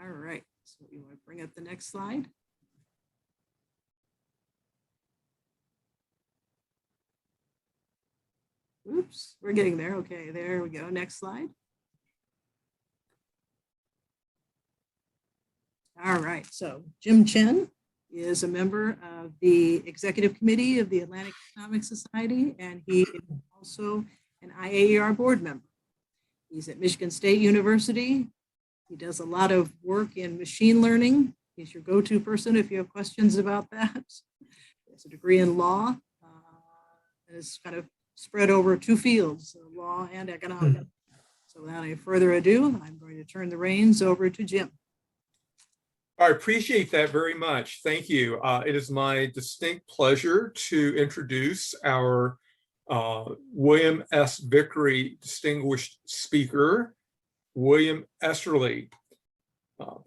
All right, so you want to bring up the next slide? Oops, we're getting there. Okay, there we go. Next slide. All right, so Jim Chen is a member of the executive committee of the Atlantic Economic Society, and he is also an IAER board member. He's at Michigan State University. He does a lot of work in machine learning. He's your go-to person if you have questions about that. He has a degree in law. And it's kind of spread over two fields, law and economics. So without any further ado, I'm going to turn the reins over to Jim. I appreciate that very much. Thank you. It is my distinct pleasure to introduce our William S. Vickery Distinguished Speaker, William Esterly.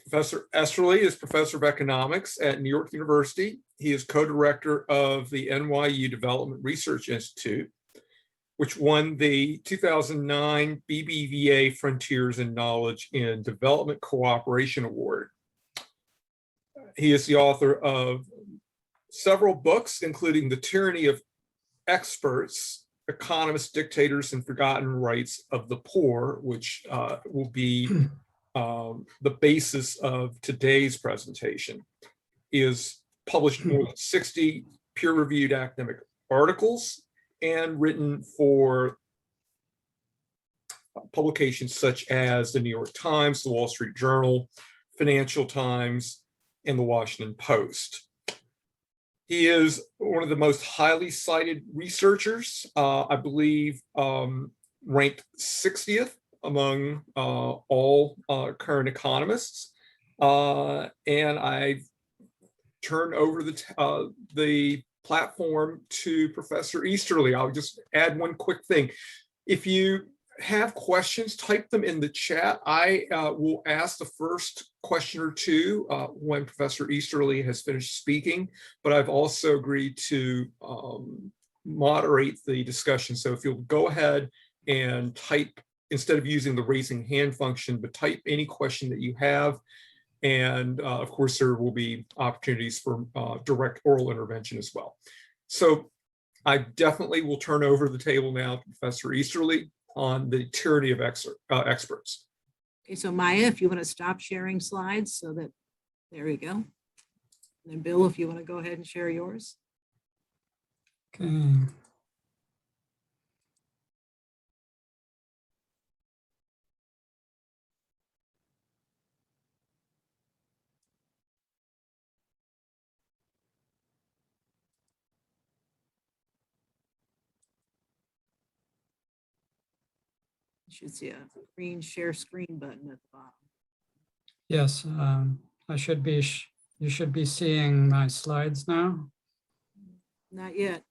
Professor Esterly is professor of economics at New York University. He is co-director of the NYU Development Research Institute, which won the 2009 BBVA Frontiers in Knowledge in Development Cooperation Award. He is the author of several books, including The Tyranny of Experts, Economists, Dictators, and Forgotten Rights of the Poor, which will be the basis of today's presentation. He has published more than 60 peer-reviewed academic articles and written for publications such as the New York Times, the Wall Street Journal, Financial Times, and the Washington Post. He is one of the most highly cited researchers, I believe ranked 60th among all current economists. And I turn over the platform to Professor Easterly. I'll just add one quick thing. If you have questions, type them in the chat. I will ask the first question or two when Professor Easterly has finished speaking, but I've also agreed to moderate the discussion. So if you'll go ahead and type, instead of using the raising hand function, but type any question that you have. And of course, there will be opportunities for direct oral intervention as well. So I definitely will turn over the table now to Professor Easterly on the tyranny of experts. Okay, so Maya, if you want to stop sharing slides so that, there you go. And then Bill, if you want to go ahead and share yours. Okay. You should see a green share screen button at the bottom. Yes, you should be seeing my slides now. Not yet.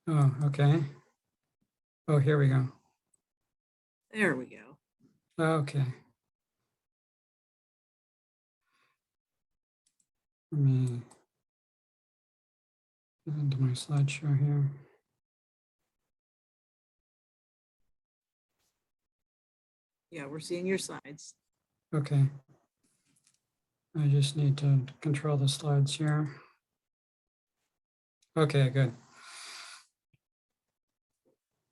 Oh, okay. Oh, here we go. There we go. Okay. Let me get into my slideshow here. Yeah, we're seeing your slides. Okay. I just need to control the slides here. Okay, good.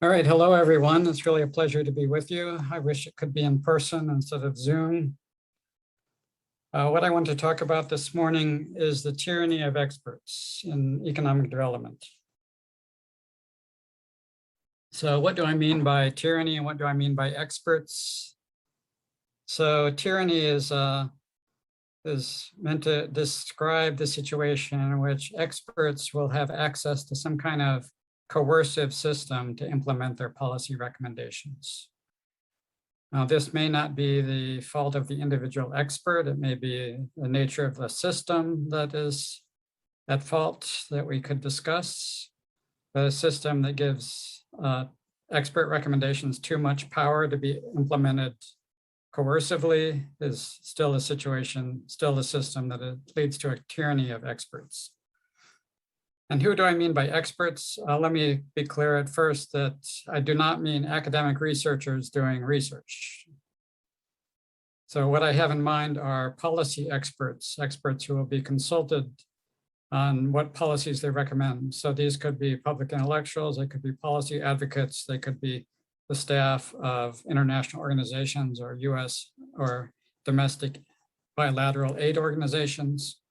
All right, hello everyone. It's really a pleasure to be with you. I wish it could be in person instead of Zoom. What I want to talk about this morning is the tyranny of experts in economic development. So what do I mean by tyranny and what do I mean by experts? So tyranny is meant to describe the situation in which experts will have access to some kind of coercive system to implement their policy recommendations. Now, this may not be the fault of the individual expert. It may be the nature of the system that is at fault that we could discuss. But a system that gives expert recommendations too much power to be implemented coercively is still a situation, still a system that it leads to a tyranny of experts. And who do I mean by experts? Let me be clear at first that I do not mean academic researchers doing research. So what I have in mind are policy experts, experts who will be consulted on what policies they recommend. So these could be public intellectuals, they could be policy advocates, they could be the staff of international organizations or US or domestic bilateral aid organizations.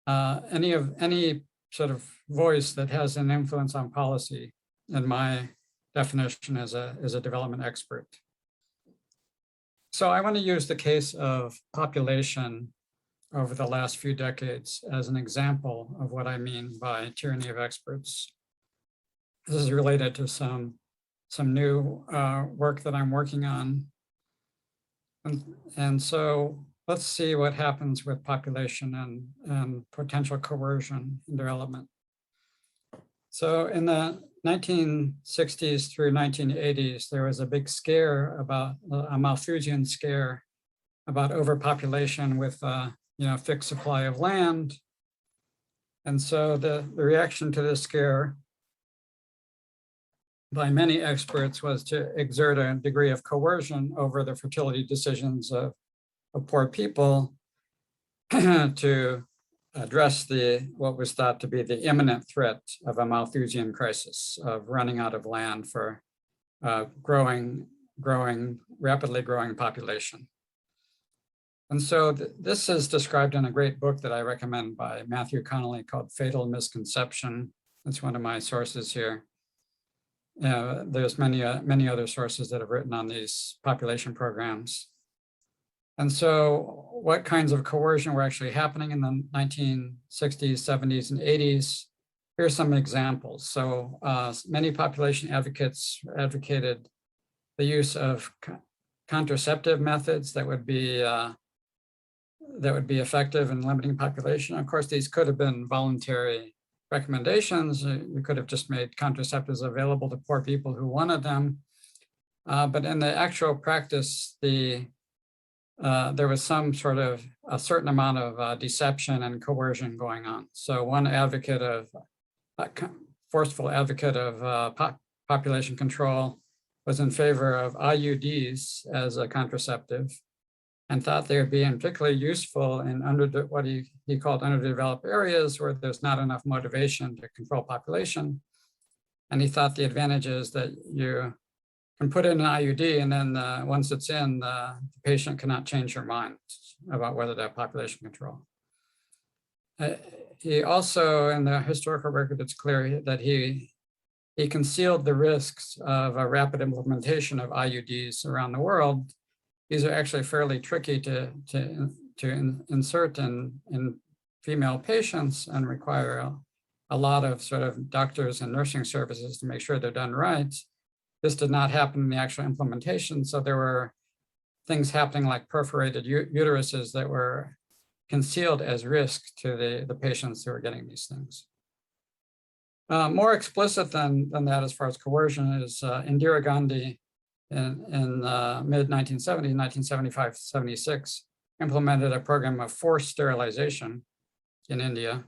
Any sort of voice that has an influence on policy, in my definition, is a development expert. So I want to use the case of population over the last few decades as an example of what I mean by tyranny of experts. This is related to some new work that I'm working on. And so let's see what happens with population and potential coercion in development. So in the 1960s through 1980s, there was a big scare about a Malthusian scare about overpopulation with fixed supply of land. And so the reaction to this scare by many experts was to exert a degree of coercion over the fertility decisions of poor people to address what was thought to be the imminent threat of a Malthusian crisis of running out of land for rapidly growing population. And so this is described in a great book that I recommend by Matthew Connolly called Fatal Misconception. That's one of my sources here. There's many other sources that have written on these population programs. And so what kinds of coercion were actually happening in the 1960s, 70s, and 80s? Here's some examples. So many population advocates advocated the use of contraceptive methods that would be effective in limiting population. Of course, these could have been voluntary recommendations. You could have just made contraceptives available to poor people who wanted them. But in the actual practice, there was a certain amount of deception and coercion going on. So one forceful advocate of population control was in favor of IUDs as a contraceptive and thought they would be particularly useful in what he called underdeveloped areas where there's not enough motivation to control population. And he thought the advantage is that you can put in an IUD and then once it's in, the patient cannot change their mind about whether to have population control. He also, in the historical record, it's clear that he concealed the risks of a rapid implementation of IUDs around the world. These are actually fairly tricky to insert in female patients and require a lot of sort of doctors and nursing services to make sure they're done right. This did not happen in the actual implementation. So there were things happening like perforated uteruses that were concealed as risk to the patients who were getting these things. More explicit than that as far as coercion is Indira Gandhi in mid-1970s, 1975-76, implemented a program of forced sterilization in India.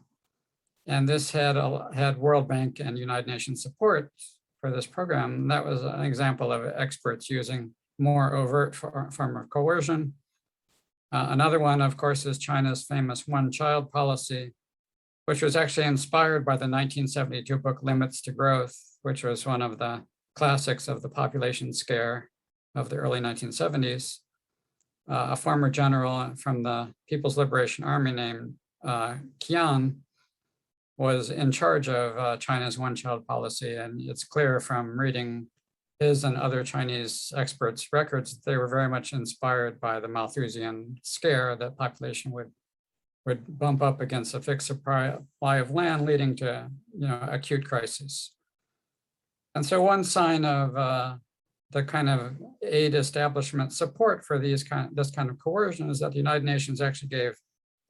And this had World Bank and United Nations support for this program. And that was an example of experts using more overt form of coercion. Another one, of course, is China's famous one-child policy, which was actually inspired by the 1972 book Limits to Growth, which was one of the classics of the population scare of the early 1970s. A former general from the People's Liberation Army named Chen was in charge of China's one-child policy. And it's clear from reading his and other Chinese experts' records that they were very much inspired by the Malthusian scare that population would bump up against a fixed supply of land, leading to acute crises. And so one sign of the kind of aid establishment support for this kind of coercion is that the United Nations actually gave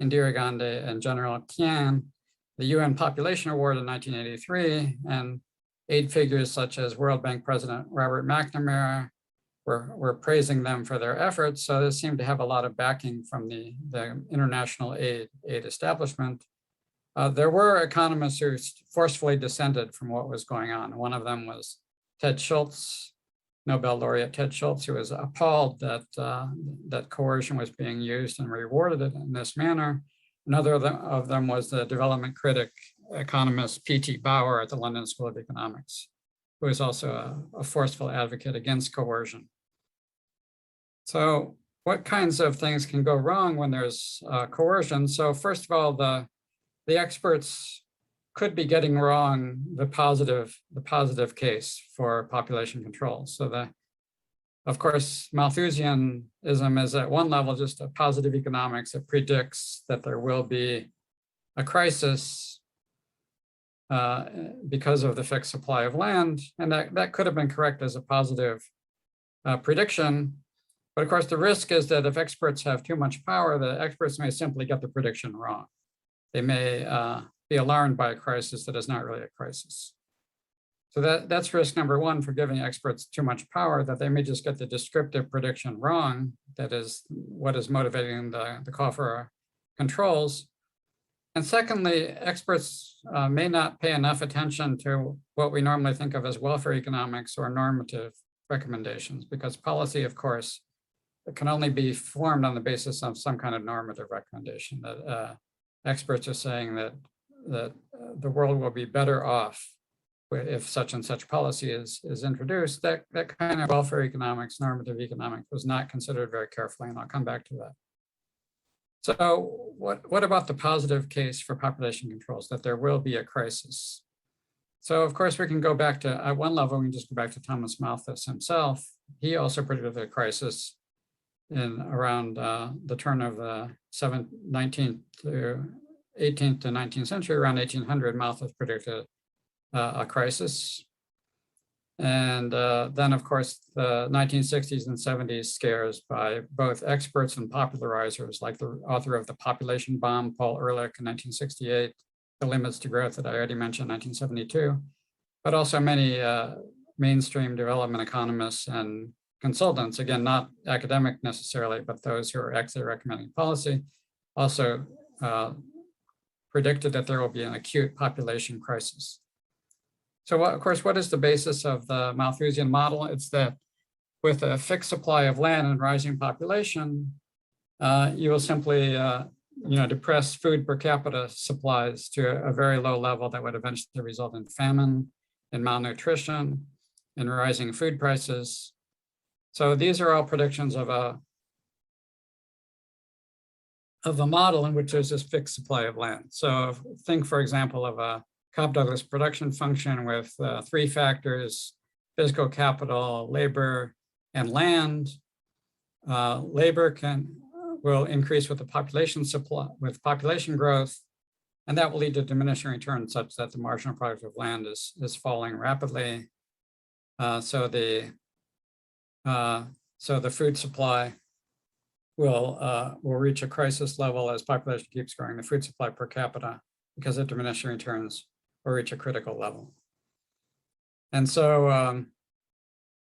Indira Gandhi and General Chen the UN Population Award in 1983, and aid figures such as World Bank President Robert McNamara were praising them for their efforts. So this seemed to have a lot of backing from the international aid establishment. There were economists who forcefully dissented from what was going on. One of them was Ted Schultz, Nobel laureate Ted Schultz, who was appalled that, that coercion was being used and rewarded it in this manner. Another of them was the development critic, economist P.T. Bauer at the London School of Economics, who is also a forceful advocate against coercion. So what kinds of things can go wrong when there's coercion? So first of all, the experts could be getting wrong the positive case for population control. So of course, Malthusianism is at one level just a positive economics that predicts that there will be a crisis because of the fixed supply of land. And that could have been correct as a positive prediction. But of course, the risk is that if experts have too much power, the experts may simply get the prediction wrong. They may be alarmed by a crisis that is not really a crisis. So that's risk number one for giving experts too much power, that they may just get the descriptive prediction wrong. That is what is motivating the call for controls. And secondly, experts may not pay enough attention to what we normally think of as welfare economics or normative recommendations, because policy, of course, can only be formed on the basis of some kind of normative recommendation, that experts are saying that the world will be better off if such and such policy is introduced. That kind of welfare economics, normative economics was not considered very carefully, and I'll come back to that. So what about the positive case for population controls, that there will be a crisis? So of course we can go back to, at one level, we can just go back to Thomas Malthus himself. He also predicted a crisis in around the turn of the 19th to 18th to 19th century. Around 1800, Malthus predicted a crisis. And then, of course, the 1960s and 70s scares by both experts and popularizers, like the author of The Population Bomb, Paul Ehrlich, in 1968, The Limits to Growth that I already mentioned, 1972, but also many mainstream development economists and consultants, again, not academic necessarily, but those who are actually recommending policy, also predicted that there will be an acute population crisis. So of course, what is the basis of the Malthusian model? It's that with a fixed supply of land and rising population, you will simply depress food per capita supplies to a very low level that would eventually result in famine, in malnutrition, in rising food prices. So these are all predictions of a model in which there's this fixed supply of land. So think, for example, of a Cobb-Douglas production function with three factors: physical capital, labor, and land. Labor will increase with the population supply, with population growth, and that will lead to diminishing returns such that the marginal product of land is falling rapidly. So the food supply will reach a crisis level as population keeps growing. The food supply per capita, because of diminishing returns, will reach a critical level. And so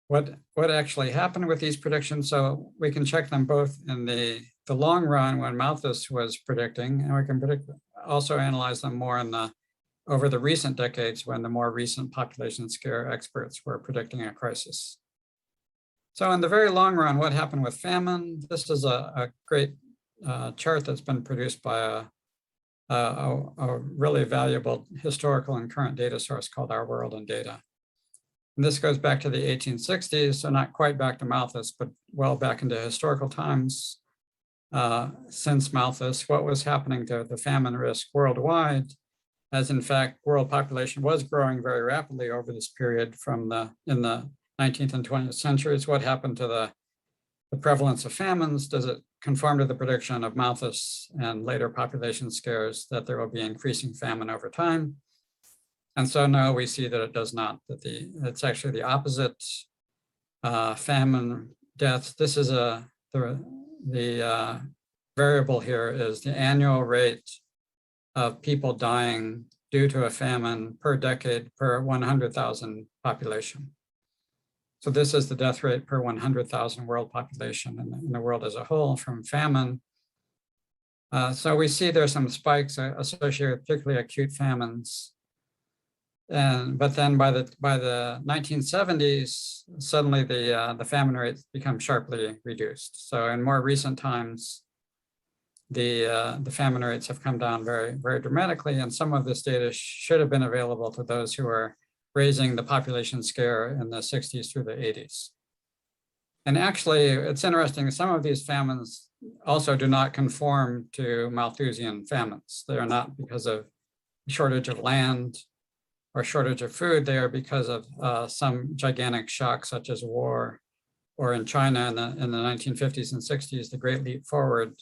what actually happened with these predictions? So we can check them both in the long run when Malthus was predicting, and we can also analyze them more over the recent decades when the more recent population scare experts were predicting a crisis. So in the very long run, what happened with famine? This is a great chart that's been produced by a really valuable historical and current data source called Our World in Data. And this goes back to the 1860s, so not quite back to Malthus, but well back into historical times. Since Malthus, what was happening to the famine risk worldwide, as in fact, world population was growing very rapidly over this period in the 19th and 20th centuries. What happened to the prevalence of famines? Does it conform to the prediction of Malthus and later population scares that there will be increasing famine over time? And so no, we see that it does not, that it's actually the opposite. Famine deaths, this is the variable here is the annual rate of people dying due to a famine per decade per 100,000 population. So this is the death rate per 100,000 world population in the world as a whole from famine. So we see there's some spikes associated with particularly acute famines But then by the 1970s, suddenly the famine rates become sharply reduced. So in more recent times, the famine rates have come down very, very dramatically, and some of this data should have been available to those who were raising the population scare in the 60s through the 80s. And actually, it's interesting, some of these famines also do not conform to Malthusian famines. They are not because of shortage of land or shortage of food. They are because of some gigantic shock, such as war, or in China in the 1950s and 60s, the Great Leap Forward,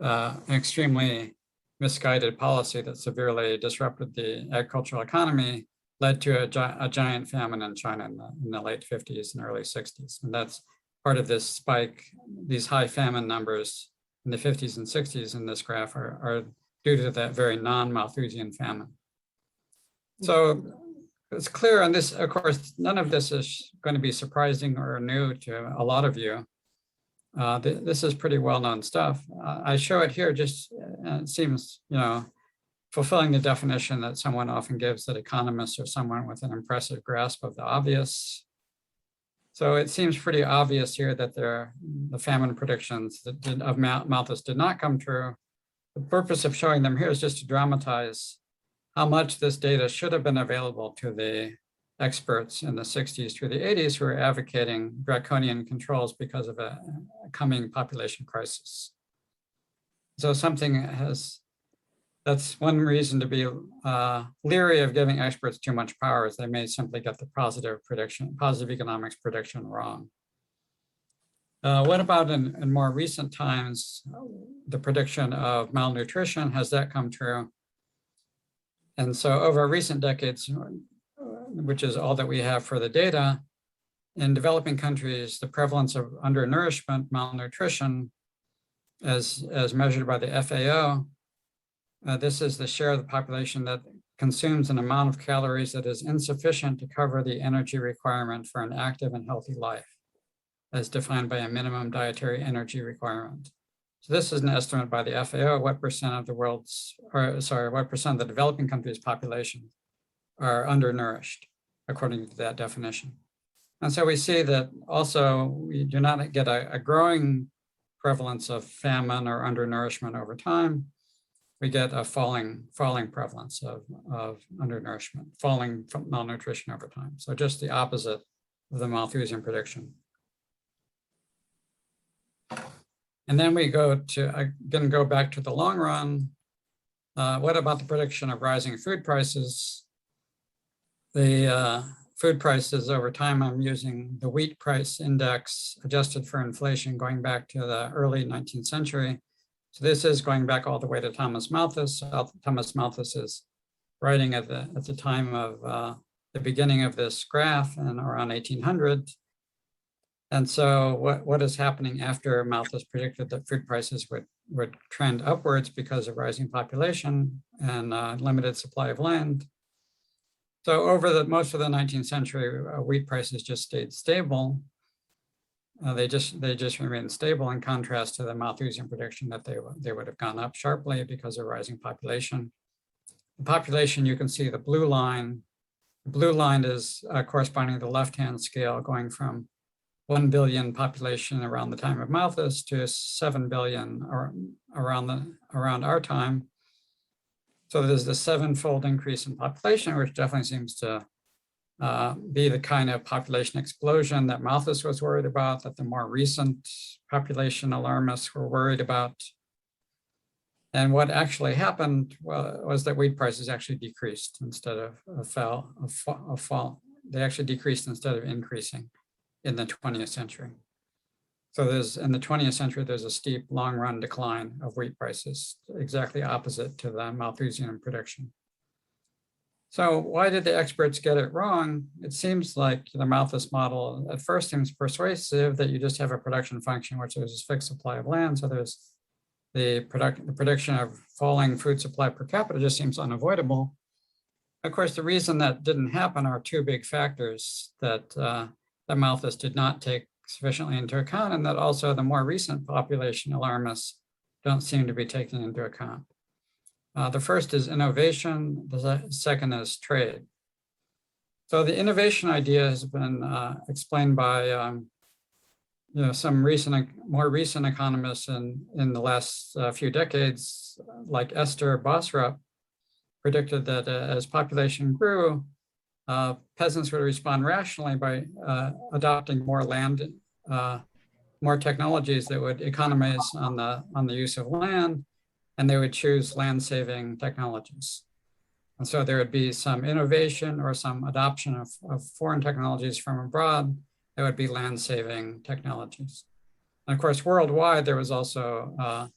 an extremely misguided policy that severely disrupted the agricultural economy, led to a giant famine in China in the late 50s and early 60s. And that's part of this spike. These high famine numbers in the 50s and 60s in this graph are due to that very non-Malthusian famine. So it's clear, and this, of course, none of this is going to be surprising or new to a lot of you. This is pretty well-known stuff. I show it here just, it seems, fulfilling the definition that someone often gives, that economists are someone with an impressive grasp of the obvious. So it seems pretty obvious here that the famine predictions of Malthus did not come true. The purpose of showing them here is just to dramatize how much this data should have been available to the experts in the 60s through the 80s who were advocating draconian controls because of a coming population crisis. So that's one reason to be leery of giving experts too much power, is they may simply get the positive economics prediction wrong. What about in more recent times, the prediction of malnutrition? Has that come true? And so over recent decades, which is all that we have for the data, in developing countries, the prevalence of undernourishment, malnutrition, as measured by the FAO, this is the share of the population that consumes an amount of calories that is insufficient to cover the energy requirement for an active and healthy life, as defined by a minimum dietary energy requirement. So this is an estimate by the FAO, what percent of what percent of the developing countries' population are undernourished, according to that definition. And so we see that also we do not get a growing prevalence of famine or undernourishment over time. We get a falling prevalence of undernourishment, falling from malnutrition over time. So just the opposite of the Malthusian prediction. And then we go back to the long run. What about the prediction of rising food prices? The food prices over time, I'm using the wheat price index adjusted for inflation going back to the early 19th century. So this is going back all the way to Thomas Malthus. Thomas Malthus is writing at the time of the beginning of this graph and around 1800. And so what is happening after Malthus predicted that food prices would trend upwards because of rising population and limited supply of land? So over most of the 19th century, wheat prices just stayed stable. They just remained stable, in contrast to the Malthusian prediction that they would have gone up sharply because of rising population. The population, you can see the blue line. The blue line is corresponding to the left-hand scale, going from 1 billion population around the time of Malthus to 7 billion around our time. So there's the 7-fold increase in population, which definitely seems to be the kind of population explosion that Malthus was worried about, that the more recent population alarmists were worried about. And what actually happened was that wheat prices actually decreased instead of fall. They actually decreased instead of increasing in the 20th century. So in the 20th century, there's a steep long run decline of wheat prices, exactly opposite to the Malthusian prediction. So why did the experts get it wrong? It seems like the Malthus model at first seems persuasive, that you just have a production function, which is a fixed supply of land. So there's the prediction of falling food supply per capita just seems unavoidable. Of course, the reason that didn't happen are two big factors that Malthus did not take sufficiently into account, and that also the more recent population alarmists don't seem to be taking into account. The first is innovation, the second is trade. So the innovation idea has been explained by some more recent economists in the last few decades, like Esther Bosrup, predicted that as population grew, peasants would respond rationally by adopting more land, more technologies that would economize on the use of land, and they would choose land-saving technologies. And so there would be some innovation or some adoption of foreign technologies from abroad that would be land-saving technologies. And of course, worldwide, there was also a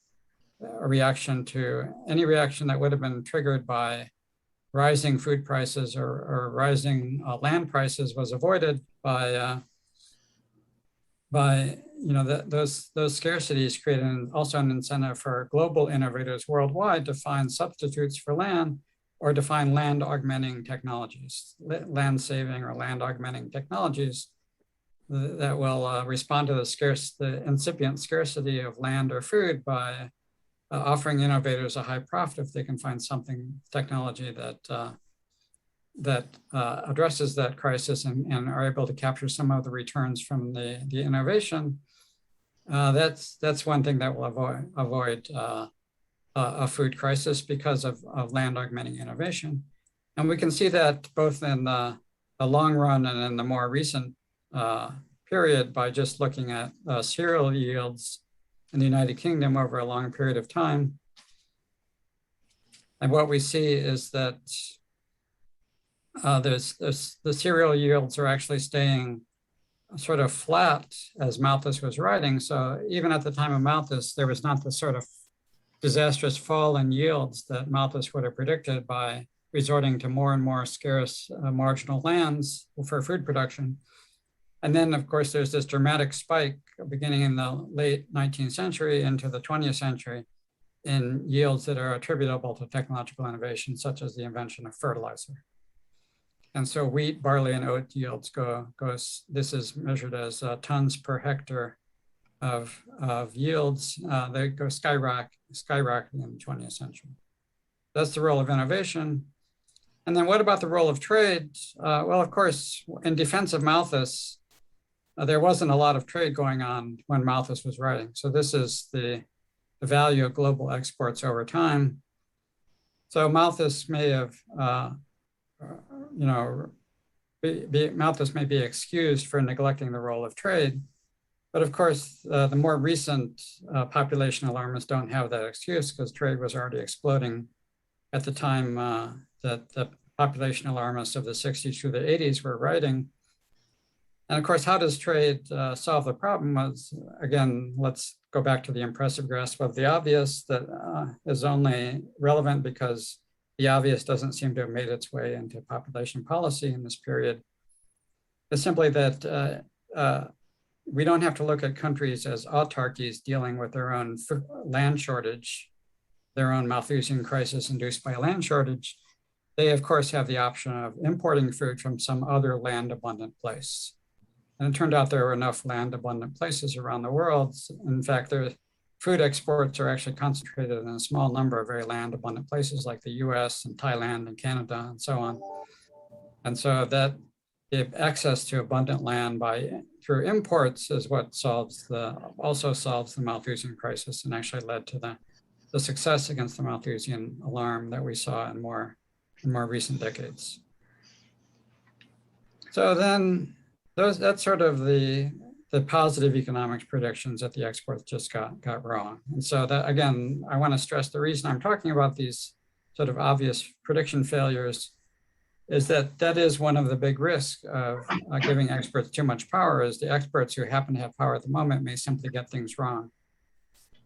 reaction to any reaction that would have been triggered by rising food prices or rising land prices was avoided by those scarcities created also an incentive for global innovators worldwide to find substitutes for land or to find land augmenting technologies, land saving or land augmenting technologies that will respond to the incipient scarcity of land or food by offering innovators a high profit if they can find technology that addresses that crisis and are able to capture some of the returns from the innovation. That's one thing that will avoid a food crisis because of land augmenting innovation. And we can see that both in the long run and in the more recent period by just looking at cereal yields in the United Kingdom over a long period of time. And what we see is that the cereal yields are actually staying sort of flat as Malthus was writing. So even at the time of Malthus, there was not the sort of disastrous fall in yields that Malthus would have predicted by resorting to more and more scarce marginal lands for food production. And then, of course, there's this dramatic spike beginning in the late 19th century into the 20th century in yields that are attributable to technological innovation, such as the invention of fertilizer. And so wheat, barley, and oat yields this is measured as tons per hectare of yields. They go skyrocketing in the 20th century. That's the role of innovation. And then what about the role of trade? Well, of course, in defense of Malthus, there wasn't a lot of trade going on when Malthus was writing. So this is the value of global exports over time. So Malthus may have, Malthus may be excused for neglecting the role of trade. But of course, the more recent population alarmists don't have that excuse because trade was already exploding at the time that the population alarmists of the 60s through the 80s were writing. And of course, how does trade solve the problem? Again, let's go back to the impressive grasp of the obvious that is only relevant because the obvious doesn't seem to have made its way into population policy in this period. It's simply that we don't have to look at countries as autarkies dealing with their own land shortage, their own Malthusian crisis induced by a land shortage. They, of course, have the option of importing food from some other land abundant place. And it turned out there were enough land abundant places around the world. In fact, their food exports are actually concentrated in a small number of very land abundant places like the US and Thailand and Canada and so on. And so that access to abundant land through imports is what also solves the Malthusian crisis and actually led to the success against the Malthusian alarm that we saw in more recent decades. So then that's sort of the positive economics predictions that the experts just got wrong. And so that, again, I want to stress the reason I'm talking about these sort of obvious prediction failures is that is one of the big risks of giving experts too much power is the experts who happen to have power at the moment may simply get things wrong.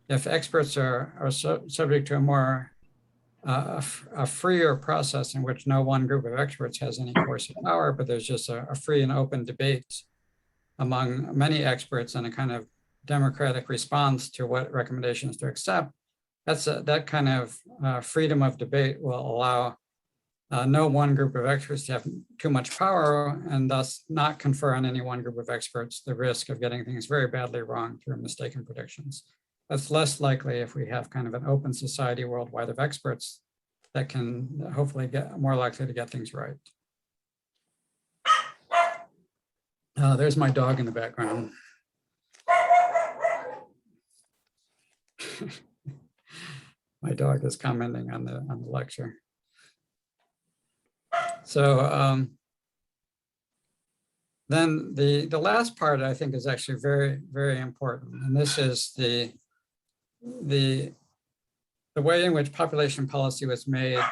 If experts are subject to a more a freer process in which no one group of experts has any coercive power, but there's just a free and open debate among many experts and a kind of democratic response to what recommendations to accept, that kind of freedom of debate will allow no one group of experts to have too much power and thus not confer on any one group of experts the risk of getting things very badly wrong through mistaken predictions. That's less likely if we have kind of an open society worldwide of experts that can hopefully get more likely to get things right. There's my dog in the background. My dog is commenting on the lecture. So then the last part I think is actually very, very important. And this is the way in which population policy was made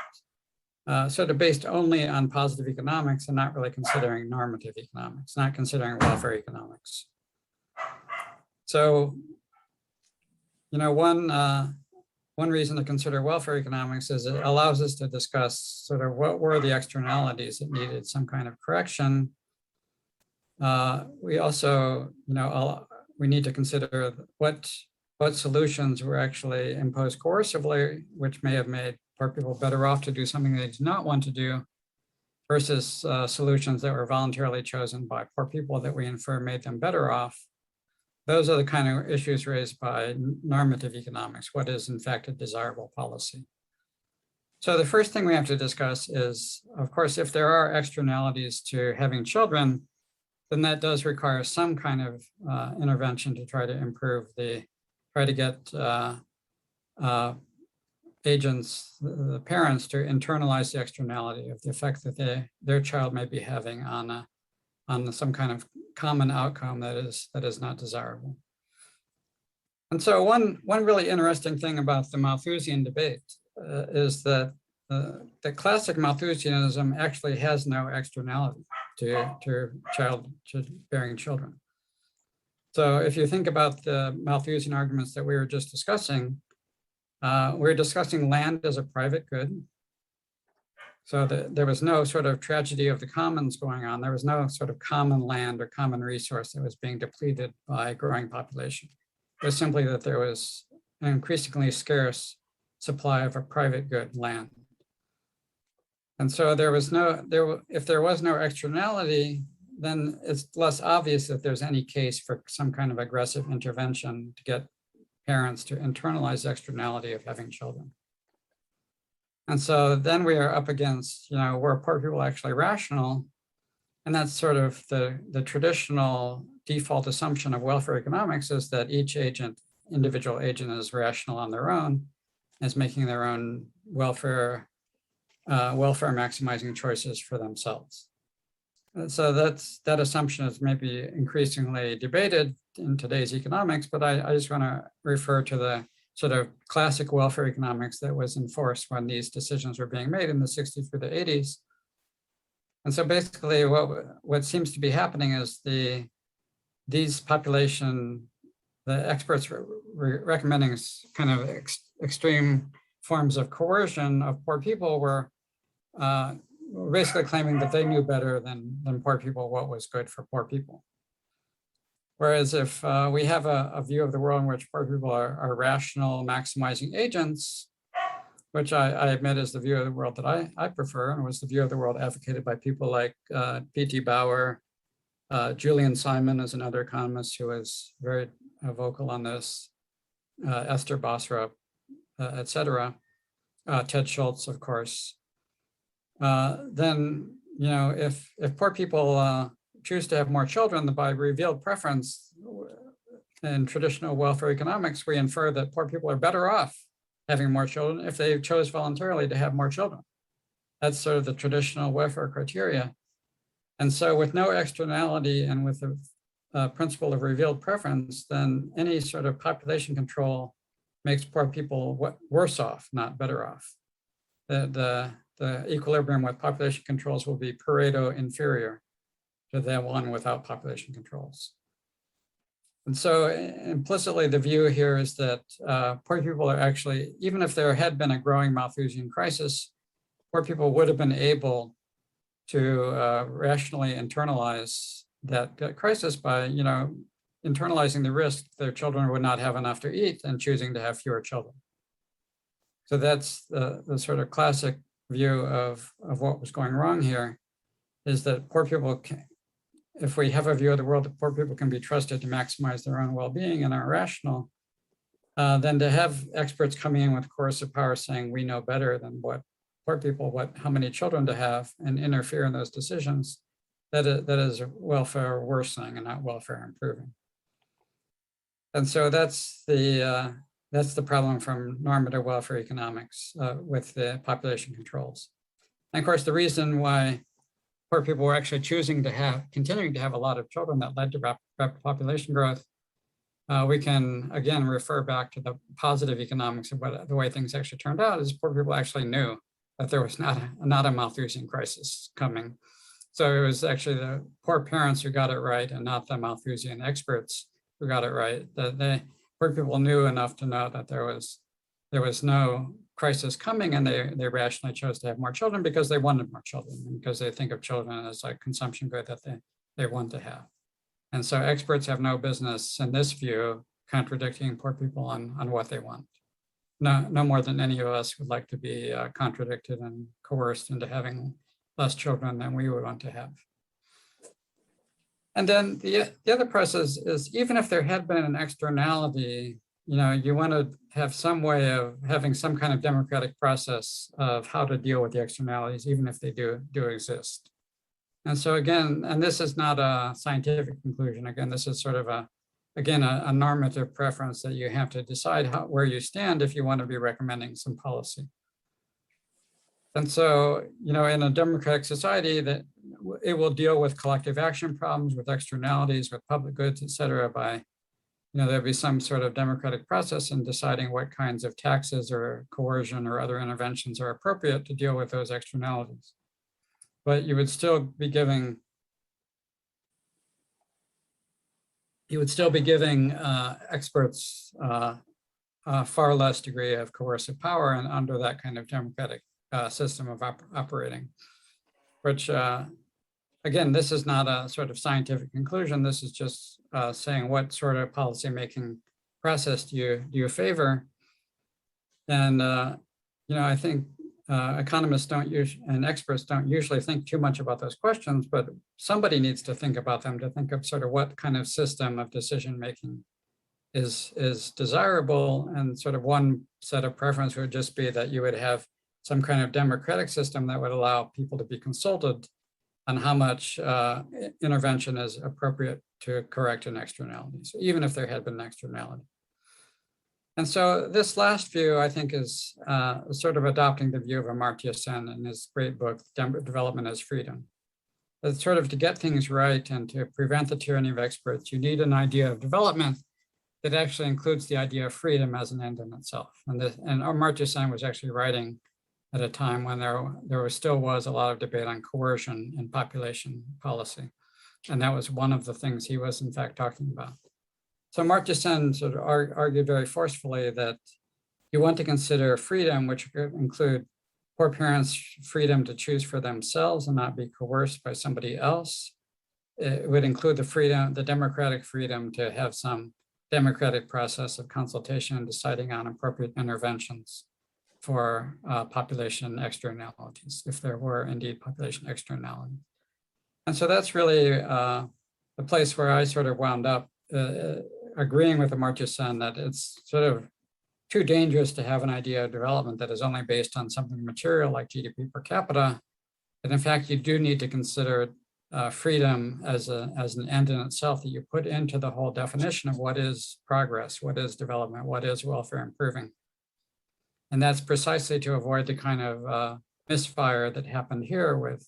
sort of based only on positive economics and not really considering normative economics, not considering welfare economics. So, you know, one reason to consider welfare economics is it allows us to discuss sort of what were the externalities that needed some kind of correction. We also, you know, we need to consider what solutions were actually imposed coercively, which may have made poor people better off to do something they did not want to do, versus solutions that were voluntarily chosen by poor people that we infer made them better off. Those are the kind of issues raised by normative economics. What is in fact a desirable policy? So the first thing we have to discuss is, of course, if there are externalities to having children, then that does require some kind of intervention to try to improve try to get agents, the parents, to internalize the externality of the effect that their child may be having on some kind of common outcome that is not desirable. And so one really interesting thing about the Malthusian debate is that the classic Malthusianism actually has no externality to bearing children. So if you think about the Malthusian arguments that we were just discussing, we're discussing land as a private good. So there was no sort of tragedy of the commons going on. There was no sort of common land or common resource that was being depleted by growing population. It was simply that there was an increasingly scarce supply of a private good, land. And so if there was no externality, then it's less obvious that there's any case for some kind of aggressive intervention to get parents to internalize the externality of having children. And so then we are up against, you know, were poor people actually rational? And that's sort of the traditional default assumption of welfare economics, is that each individual agent is rational on their own, is making their own welfare maximizing choices for themselves. And so that assumption is maybe increasingly debated in today's economics, but I just want to refer to the sort of classic welfare economics that was enforced when these decisions were being made in the 60s through the 80s. And so basically what seems to be happening is these population, the experts recommending kind of extreme forms of coercion of poor people were basically claiming that they knew better than poor people what was good for poor people. Whereas if we have a view of the world in which poor people are rational, maximizing agents, which I admit is the view of the world that I prefer, and was the view of the world advocated by people like P.T. Bauer, Julian Simon is another economist who was very vocal on this, Esther Bosra, et cetera, Ted Schultz, of course. Then, you know, if poor people choose to have more children by revealed preference in traditional welfare economics, we infer that poor people are better off having more children if they chose voluntarily to have more children. That's sort of the traditional welfare criteria. And so with no externality and with the principle of revealed preference, then any sort of population control makes poor people worse off, not better off. The equilibrium with population controls will be Pareto inferior to the one without population controls. And so implicitly the view here is that poor people are actually, even if there had been a growing Malthusian crisis, poor people would have been able to rationally internalize that crisis by, you know, internalizing the risk their children would not have enough to eat and choosing to have fewer children. So that's the sort of classic view of what was going wrong here, is that poor people if we have a view of the world that poor people can be trusted to maximize their own well-being and are rational, then to have experts coming in with coercive power saying we know better than what poor people, how many children to have, and interfere in those decisions, that is welfare worsening and not welfare improving. And so that's the problem from normative welfare economics with the population controls. And of course, the reason why poor people were actually continuing to have a lot of children that led to rapid population growth, we can again refer back to the positive economics of the way things actually turned out. Is poor people actually knew that there was not a Malthusian crisis coming. So it was actually the poor parents who got it right and not the Malthusian experts who got it right. That poor people knew enough to know that there was no crisis coming, and they rationally chose to have more children because they wanted more children, and because they think of children as a consumption good that they want to have. And so experts have no business in this view contradicting poor people on what they want. No more than any of us would like to be contradicted and coerced into having less children than we would want to have. And then the other process is, even if there had been an externality, you want to have some way of having some kind of democratic process of how to deal with the externalities, even if they do exist. And so again, and this is not a scientific conclusion. Again, this is sort of a normative preference that you have to decide where you stand if you want to be recommending some policy. And so, in a democratic society, that it will deal with collective action problems, with externalities, with public goods, et cetera, by, there'll be some sort of democratic process in deciding what kinds of taxes or coercion or other interventions are appropriate to deal with those externalities. But you would still be giving experts a far less degree of coercive power and under that kind of democratic system of operating, which again, this is not a sort of scientific conclusion. This is just saying what sort of policymaking process do you favor? And I think economists and experts don't usually think too much about those questions, but somebody needs to think about them, to think of sort of what kind of system of decision making is desirable. And sort of one set of preference would just be that you would have some kind of democratic system that would allow people to be consulted on how much intervention is appropriate to correct an externality, so even if there had been an externality. And so this last view, I think, is sort of adopting the view of Amartya Sen in his great book, Development as Freedom. That sort of to get things right and to prevent the tyranny of experts, you need an idea of development that actually includes the idea of freedom as an end in itself. And Amartya Sen was actually writing at a time when there still was a lot of debate on coercion in population policy. And that was one of the things he was in fact talking about. So Amartya Sen sort of argued very forcefully that you want to consider freedom, which could include poor parents' freedom to choose for themselves and not be coerced by somebody else. It would include the democratic freedom to have some democratic process of consultation and deciding on appropriate interventions for population externalities, if there were indeed population externalities. And so that's really the place where I sort of wound up agreeing with Amartya Sen that it's sort of too dangerous to have an idea of development that is only based on something material like GDP per capita. And in fact, you do need to consider freedom as an end in itself that you put into the whole definition of what is progress, what is development, what is welfare improving. And that's precisely to avoid the kind of misfire that happened here with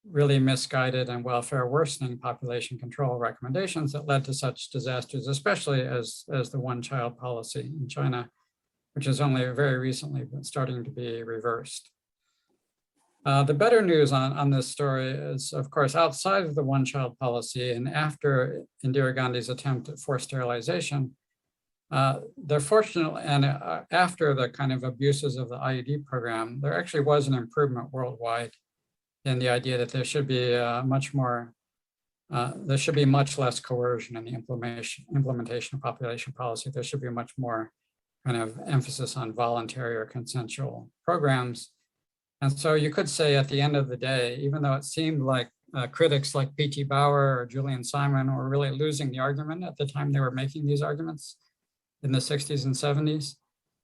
really misguided and welfare worsening population control recommendations that led to such disasters, especially as the one-child policy in China, which has only very recently been starting to be reversed. The better news on this story is, of course, outside of the one-child policy and after Indira Gandhi's attempt at forced sterilization, they're fortunate, and after the kind of abuses of the IUD program, there actually was an improvement worldwide in the idea that there should be much less coercion in the implementation of population policy. There should be much more kind of emphasis on voluntary or consensual programs. And so you could say at the end of the day, even though it seemed like critics like P.T. Bauer or Julian Simon were really losing the argument at the time they were making these arguments in the 60s and 70s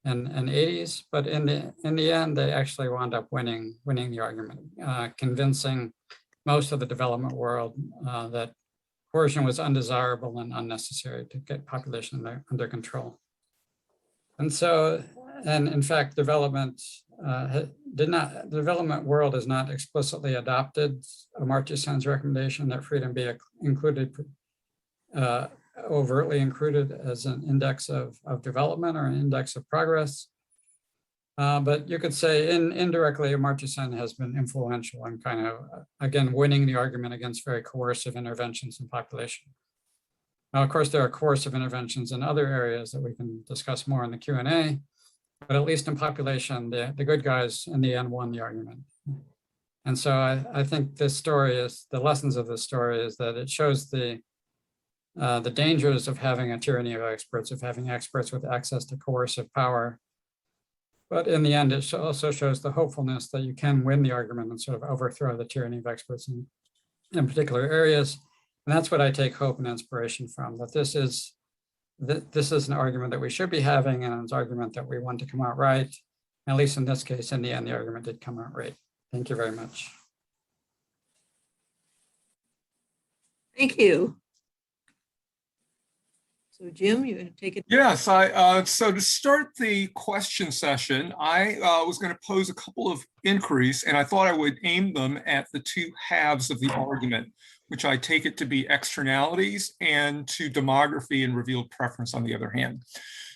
and 80s, but in the end, they actually wound up winning the argument, convincing most of the development world that coercion was undesirable and unnecessary to get population under control. And so, and in fact, development the development world has not explicitly adopted Amartya Sen's recommendation that freedom be included, overtly included as an index of development or an index of progress. But you could say indirectly, Amartya Sen has been influential in kind of, again, winning the argument against very coercive interventions in population. Now, of course, there are coercive interventions in other areas that we can discuss more in the Q&A, but at least in population, the good guys in the end won the argument. And so I think this story is, the lessons of this story is that it shows the dangers of having a tyranny of experts, of having experts with access to coercive power. But in the end, it also shows the hopefulness that you can win the argument and sort of overthrow the tyranny of experts in particular areas. And that's what I take hope and inspiration from, that this is an argument that we should be having, and it's an argument that we want to come out right. At least in this case, in the end, the argument did come out right. Thank you very much. Thank you. So Jim, you're going to take it. Yes, so to start the question session, I was going to pose a couple of inquiries, and I thought I would aim them at the two halves of the argument, which I take it to be externalities and to demography and revealed preference on the other hand.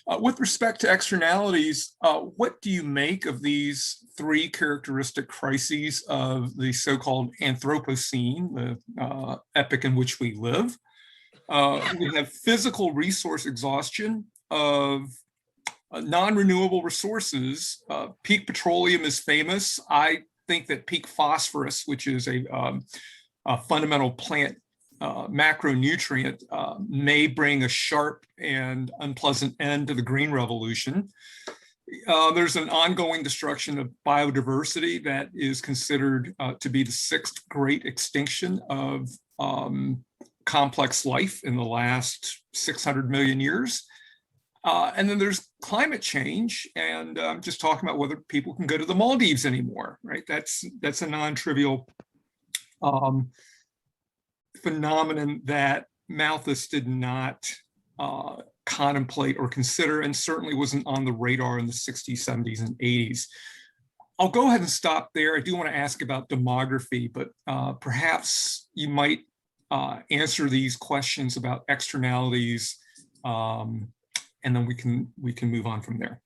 With respect to externalities, what do you make of these three characteristic crises of the so-called Anthropocene, the epoch in which we live? We have physical resource exhaustion of non-renewable resources. Peak petroleum is famous. I think that peak phosphorus, which is a fundamental plant macronutrient, may bring a sharp and unpleasant end to the green revolution. There's an ongoing destruction of biodiversity that is considered to be the sixth great extinction of complex life in the last 600 million years. And then there's climate change, and I'm just talking about whether people can go to the Maldives anymore, right? That's a non-trivial phenomenon that Malthus did not contemplate or consider, and certainly wasn't on the radar in the 60s, 70s, and 80s. I'll go ahead and stop there. I do want to ask about demography, but perhaps you might answer these questions about externalities, and then we can move on from there.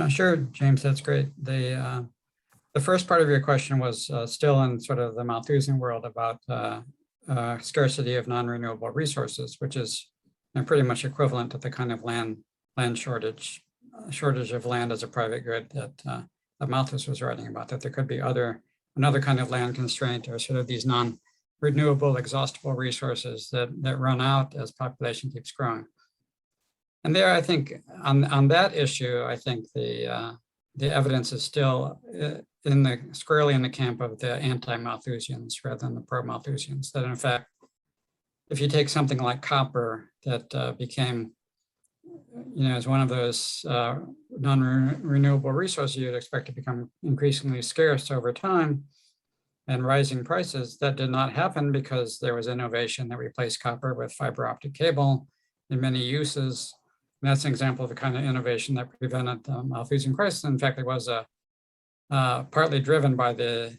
Sure, James, that's great. The first part of your question was still in sort of the Malthusian world about scarcity of non-renewable resources, which is pretty much equivalent to the kind of land shortage of land as a private good that Malthus was writing about, that there could be another kind of land constraint, or sort of these non-renewable, exhaustible resources that run out as population keeps growing. And there, I think, on that issue, I think the evidence is still squarely in the camp of the anti-Malthusians rather than the pro-Malthusians. That in fact, if you take something like copper that became, as one of those non-renewable resources you'd expect to become increasingly scarce over time, and rising prices, that did not happen because there was innovation that replaced copper with fiber optic cable in many uses. And that's an example of the kind of innovation that prevented the Malthusian crisis. In fact, it was partly driven by the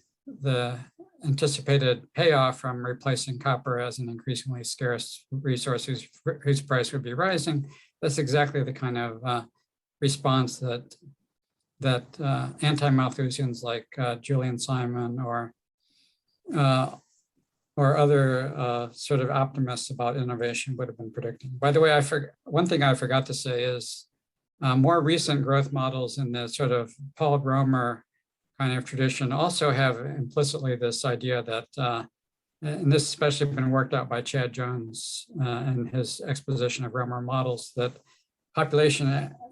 anticipated payoff from replacing copper as an increasingly scarce resource whose price would be rising. That's exactly the kind of response that anti-Malthusians like Julian Simon or other sort of optimists about innovation would have been predicting. By the way, one thing I forgot to say is more recent growth models in the sort of Paul Romer kind of tradition also have implicitly this idea that, and this especially been worked out by Chad Jones in his exposition of Romer models, that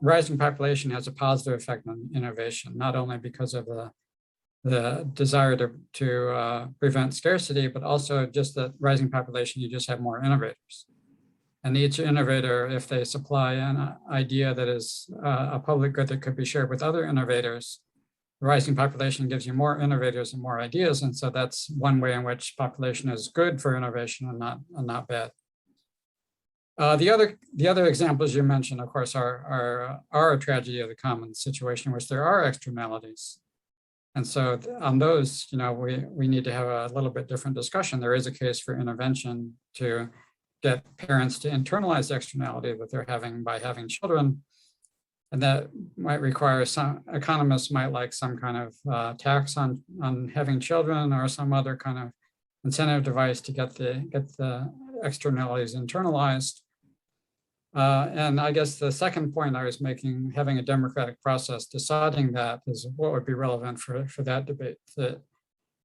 rising population has a positive effect on innovation, not only because of the desire to prevent scarcity, but also just that rising population, you just have more innovators. And each innovator, if they supply an idea that is a public good that could be shared with other innovators, rising population gives you more innovators and more ideas. And so that's one way in which population is good for innovation and not bad. The other examples you mentioned, of course, are a tragedy of the commons situation, which there are externalities. And so on those, we need to have a little bit different discussion. There is a case for intervention to get parents to internalize the externality that they're having by having children. And that might require some economists might like some kind of tax on having children or some other kind of incentive device to get the externalities internalized. And I guess the second point I was making, having a democratic process, deciding that is what would be relevant for that debate. That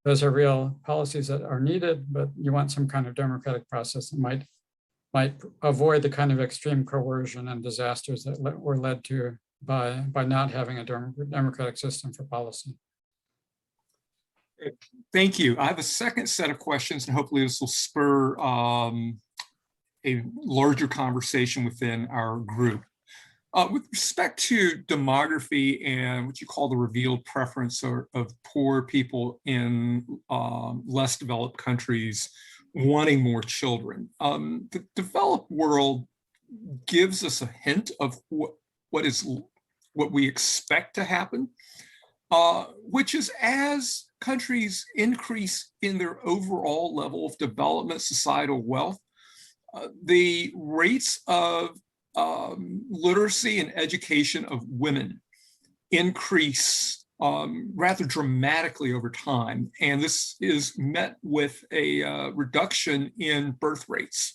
those are real policies that are needed, but you want some kind of democratic process that might avoid the kind of extreme coercion and disasters that were led to by not having a democratic system for policy. Thank you. I have a second set of questions, and hopefully this will spur a larger conversation within our group. With respect to demography and what you call the revealed preference of poor people in less developed countries wanting more children, the developed world gives us a hint of what we expect to happen, which is as countries increase in their overall level of development, societal wealth, the rates of literacy and education of women increase rather dramatically over time. And this is met with a reduction in birth rates.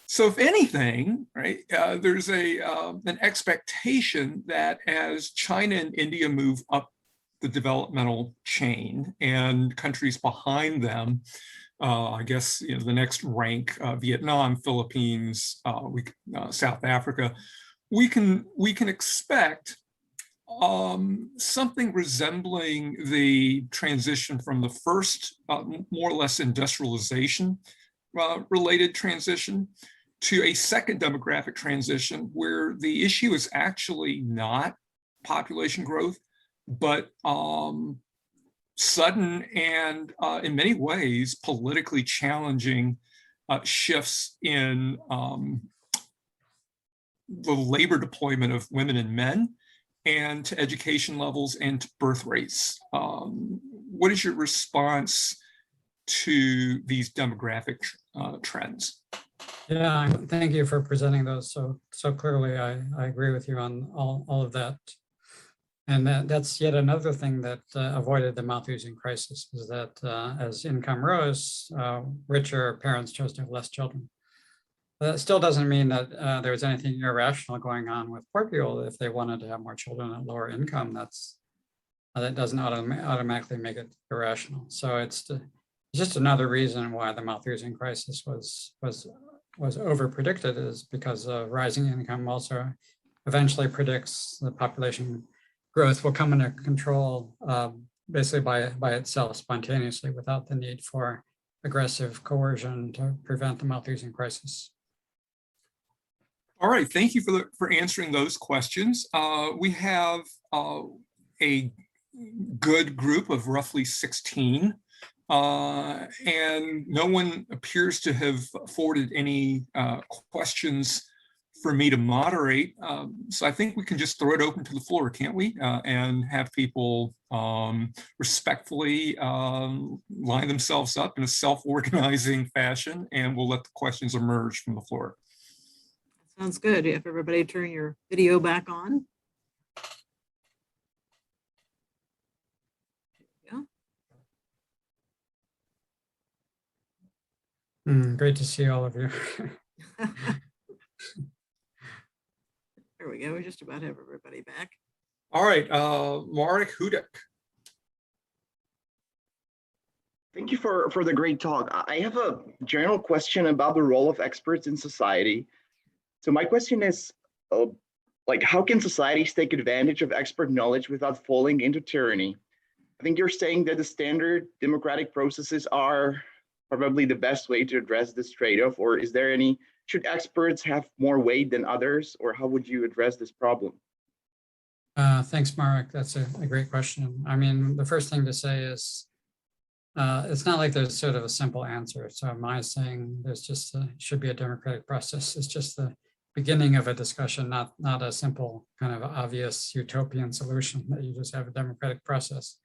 So if anything, right, there's an expectation that as China and India move up the developmental chain and countries behind them, I guess the next rank, Vietnam, Philippines, South Africa, we can expect something resembling the transition from the first more or less industrialization related transition to a second demographic transition where the issue is actually not population growth, but sudden and in many ways politically challenging shifts in the labor deployment of women and men, and to education levels and to birth rates. What is your response to these demographic trends? Yeah, thank you for presenting those so clearly. I agree with you on all of that. And that's yet another thing that avoided the Malthusian crisis, is that as income rose, richer parents chose to have less children. That still doesn't mean that there was anything irrational going on with poor people. If they wanted to have more children at lower income, that doesn't automatically make it irrational. So it's just another reason why the Malthusian crisis was over-predicted, is because rising income also eventually predicts the population growth will come under control basically by itself spontaneously without the need for aggressive coercion to prevent the Malthusian crisis. All right, thank you for answering those questions. We have a good group of roughly 16, and no one appears to have forwarded any questions for me to moderate. So I think we can just throw it open to the floor, can't we? And have people respectfully line themselves up in a self-organizing fashion, and we'll let the questions emerge from the floor. Sounds good. If everybody turn your video back on. Great to see all of you. There we go. We just about have everybody back. All right, Marek Hudek. Thank you for the great talk. I have a general question about the role of experts in society. So my question is, how can societies take advantage of expert knowledge without falling into tyranny? I think you're saying that the standard democratic processes are probably the best way to address this trade-off, or is there should experts have more weight than others, or how would you address this problem? Thanks, Mark. That's a great question. I mean, the first thing to say is it's not like there's sort of a simple answer. So my saying there's just should be a democratic process. It's just the beginning of a discussion, not a simple kind of obvious utopian solution that you just have a democratic process.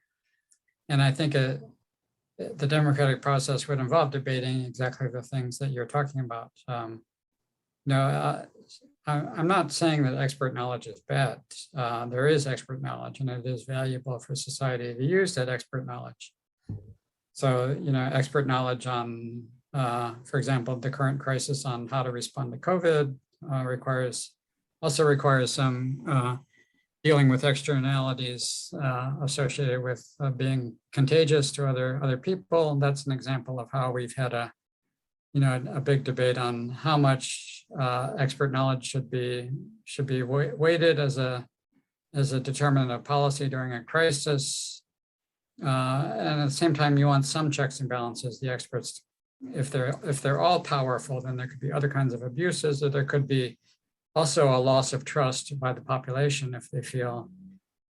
And I think the democratic process would involve debating exactly the things that you're talking about. I'm not saying that expert knowledge is bad. There is expert knowledge, and it is valuable for society to use that expert knowledge. So, expert knowledge on, for example, the current crisis on how to respond to COVID also requires some dealing with externalities associated with being contagious to other people. That's an example of how we've had a big debate on how much expert knowledge should be weighted as a determinant of policy during a crisis. And at the same time, you want some checks and balances. The experts, if they're all powerful, then there could be other kinds of abuses, or there could be also a loss of trust by the population if they feel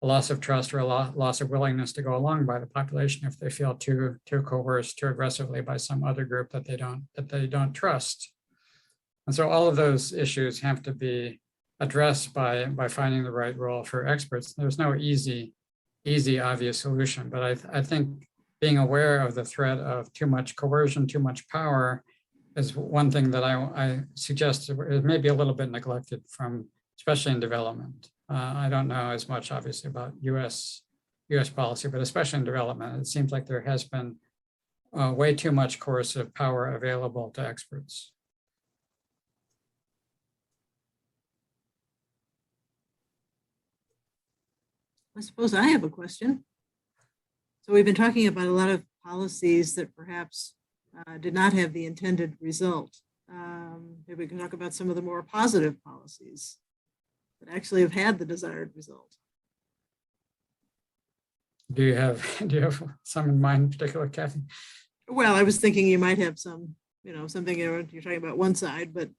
a loss of trust or a loss of willingness to go along by the population if they feel too coerced too aggressively by some other group that they don't trust. And so all of those issues have to be addressed by finding the right role for experts. There's no easy obvious solution, but I think being aware of the threat of too much coercion, too much power is one thing that I suggest is maybe a little bit neglected especially in development. I don't know as much, obviously, about U.S. policy, but especially in development, it seems like there has been way too much coercive power available to experts. I suppose I have a question. So we've been talking about a lot of policies that perhaps did not have the intended result. Maybe we can talk about some of the more positive policies that actually have had the desired result. Do you have some in mind in particular, Kathy? Well, I was thinking you might have some, something you're talking about one side, but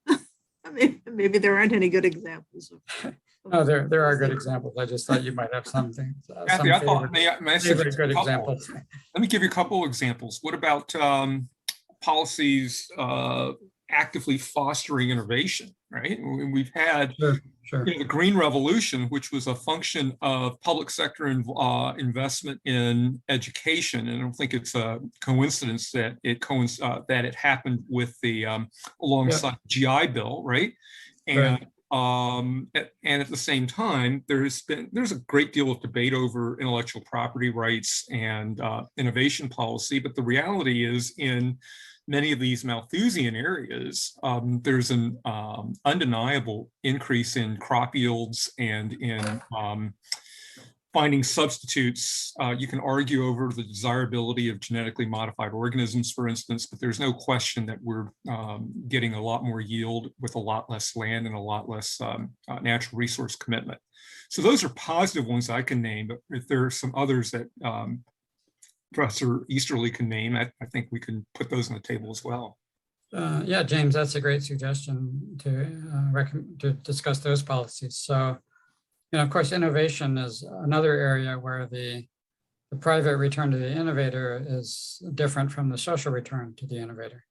maybe there aren't any good examples of No, there are good examples. I just thought you might have something. Kathy, I thought, may I suggest good a couple? examples. Let me give you a couple examples. What about policies actively fostering innovation, right? We've had Sure. the Green Revolution, which was a function of public sector investment in education. And I don't think it's a coincidence that it happened with the alongside GI Bill, right? And and at the same time, there's a great deal of debate over intellectual property rights and innovation policy. But the reality is, in many of these Malthusian areas, there's an undeniable increase in crop yields and in finding substitutes. You can argue over the desirability of genetically modified organisms, for instance, but there's no question that we're getting a lot more yield with a lot less land and a lot less natural resource commitment. So those are positive ones I can name, but if there are some others that Professor Easterly can name, I think we can put those on the table as well. Yeah, James, that's a great suggestion to discuss those policies. So, of course, innovation is another area where the private return to the innovator is different from the social return to the innovator.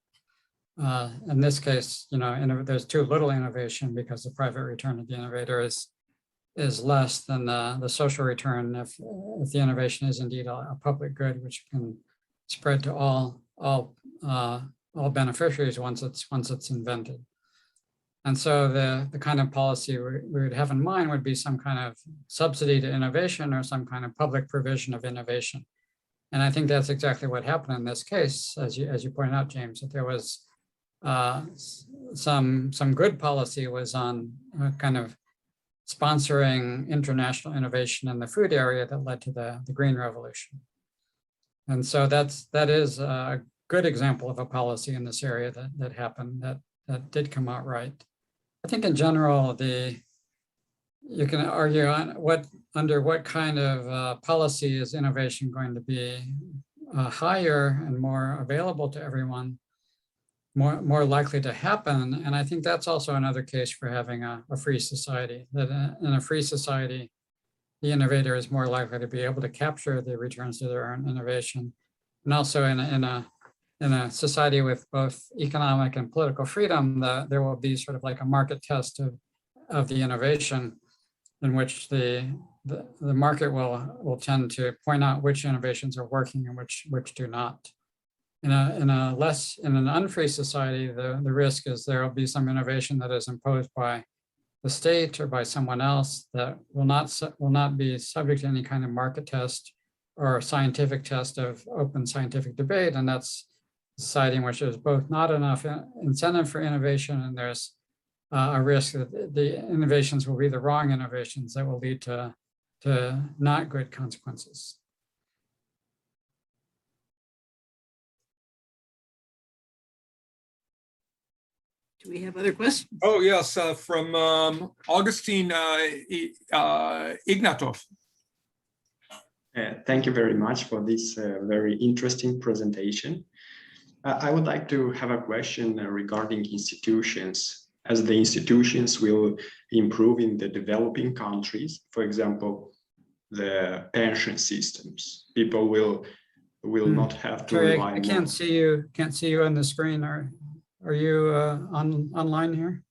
In this case, there's too little innovation because the private return to the innovator is less than the social return if the innovation is indeed a public good, which can spread to all beneficiaries once it's invented. And so the kind of policy we would have in mind would be some kind of subsidy to innovation or some kind of public provision of innovation. And I think that's exactly what happened in this case, as you pointed out, James, that there was some good policy was on kind of sponsoring international innovation in the food area that led to the Green Revolution. And so that is a good example of a policy in this area that happened that did come out right. I think in general, you can argue on under what kind of policy is innovation going to be higher and more available to everyone, more likely to happen. And I think that's also another case for having a free society, that in a free society, the innovator is more likely to be able to capture the returns of their own innovation. And also in a society with both economic and political freedom, there will be sort of like a market test of the innovation, in which the market will tend to point out which innovations are working and which do not. In an unfree society, the risk is there will be some innovation that is imposed by the state or by someone else that will not be subject to any kind of market test or scientific test of open scientific debate. And that's a society in which there's both not enough incentive for innovation, and there's a risk that the innovations will be the wrong innovations that will lead to not good consequences. Do we have other questions? Oh, yes, from Augustine Ignatov. Thank you very much for this very interesting presentation. I would like to have a question regarding institutions, as the institutions will improve in the developing countries. For example, the pension systems. People will not have to Sorry, rely I on. can't see you on the screen. Are you online here?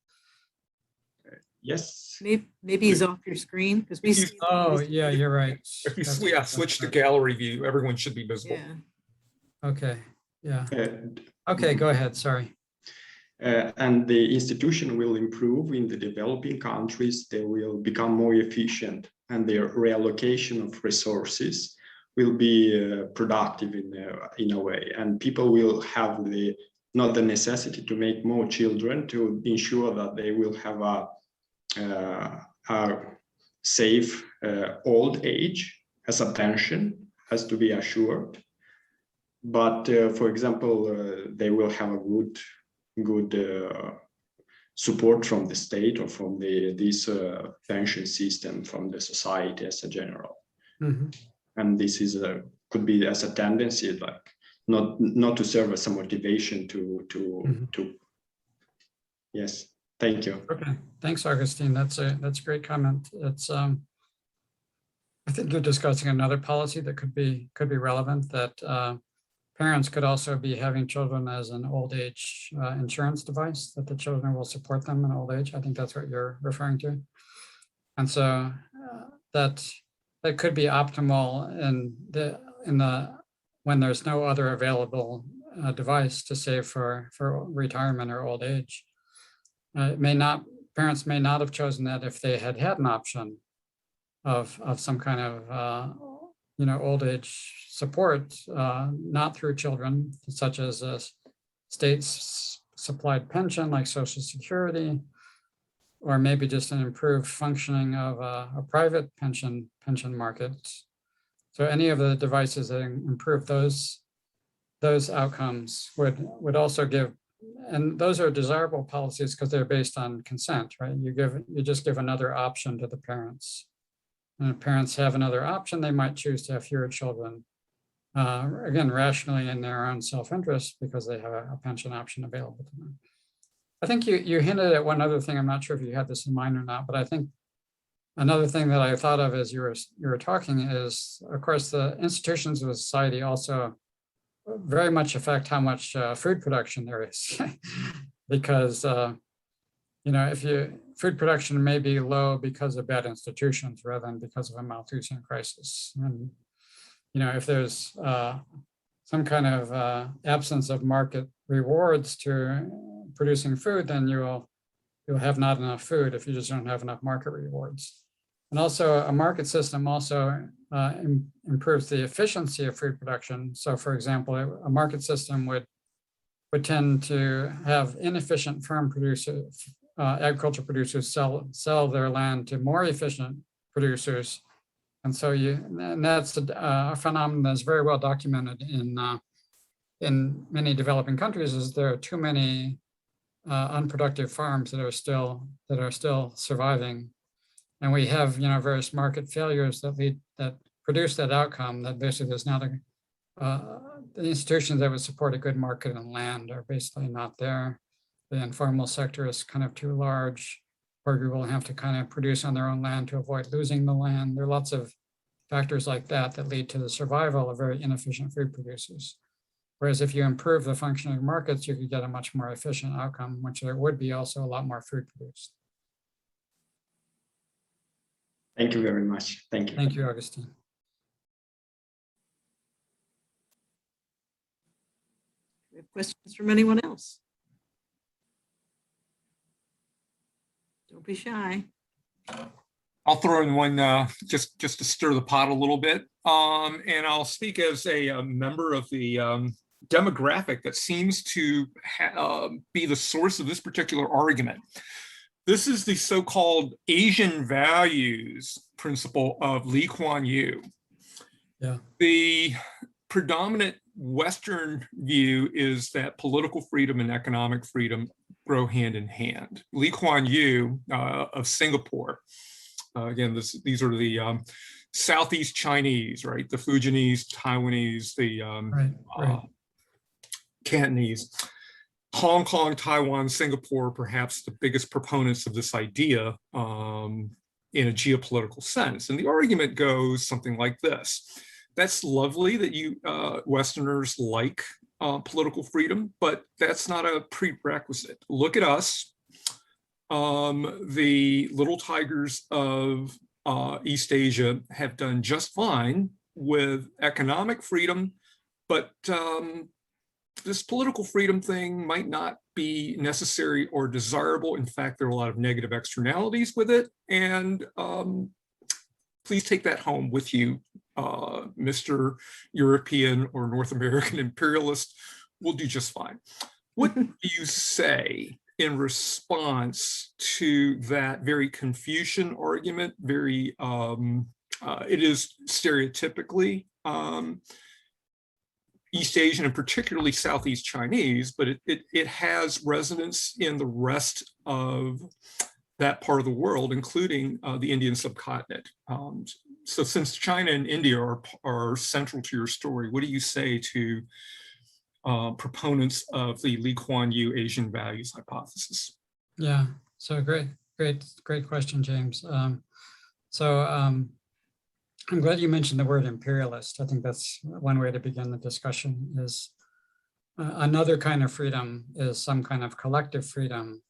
Yes. Maybe he's off your screen because we. Oh, yeah, you're right. If you That's switch to right. gallery view, everyone should be visible. Yeah. Okay, yeah. Uh, Okay, go ahead, sorry. And the institution will improve in the developing countries. They will become more efficient, and their reallocation of resources will be productive in a way. And people will have not the necessity to make more children to ensure that they will have a safe old age, as a pension has to be assured. But for example, they will have a good support from the state or from this pension system, from the society as a general. Mm-hmm. And this is could be as a tendency, like not to serve as a motivation to yes. Thank you. Okay, thanks, Augustine. That's a great comment. It's I think you're discussing another policy that could be relevant, that parents could also be having children as an old age insurance device, that the children will support them in old age. I think that's what you're referring to. And so that could be optimal when there's no other available device to save for retirement or old age. Parents may not have chosen that if they had an option of some kind of old age support, not through children, such as a state's supplied pension like Social Security, or maybe just an improved functioning of a private pension market. So any of the devices that improve those outcomes would also give, and those are desirable policies because they're based on consent, right? You just give another option to the parents. And if parents have another option, they might choose to have fewer children, again, rationally in their own self-interest because they have a pension option available to them. I think you hinted at one other thing. I'm not sure if you had this in mind or not, but I think another thing that I thought of as you were talking is, of course, the institutions of society also very much affect how much food production there is, because if food production may be low because of bad institutions rather than because of a malnutrition crisis. And if there's some kind of absence of market rewards to producing food, then you'll have not enough food if you just don't have enough market rewards. And also a market system also improves the efficiency of food production. So for example, a market system would tend to have inefficient farm producers, agricultural producers sell their land to more efficient producers. And so that's a phenomenon that's very well documented in many developing countries, is there are too many unproductive farms that are still surviving. And we have various market failures that produce that outcome, that basically there's now the institutions that would support a good market in land are basically not there. The informal sector is kind of too large, poor people have to kind of produce on their own land to avoid losing the land. There are lots of factors like that that lead to the survival of very inefficient food producers. Whereas if you improve the functioning of markets, you could get a much more efficient outcome, which there would be also a lot more food produced. Thank you very much. Thank you. Thank you, Augustine. We have questions from anyone else? Don't be shy. I'll throw in one just to stir the pot a little bit. And I'll speak as a member of the demographic that seems to be the source of this particular argument. This is the so-called Asian values principle of Lee Kuan Yew. Yeah. The predominant Western view is that political freedom and economic freedom grow hand in hand. Lee Kuan Yew of Singapore, again, these are the Southeast Chinese, right? The Fujianese, Taiwanese, the Cantonese. Hong Kong, Taiwan, Singapore, perhaps the biggest proponents of this idea in a geopolitical sense. And the argument goes something like this. That's lovely that you Westerners like political freedom, but that's not a prerequisite. Look at us, the little tigers of East Asia have done just fine with economic freedom, but this political freedom thing might not be necessary or desirable. In fact, there are a lot of negative externalities with it. And please take that home with you, Mr. European or North American imperialist. We'll do just fine. What do you say in response to that very Confucian argument? Very, it is stereotypically East Asian and particularly Southeast Chinese, but it has resonance in the rest of that part of the world, including the Indian subcontinent. So since China and India are central to your story, what do you say to proponents of the Lee Kuan Yew Asian values hypothesis? Yeah, so great question, James. I'm glad you mentioned the word imperialist. I think that's one way to begin the discussion. Is another kind of freedom is some kind of collective freedom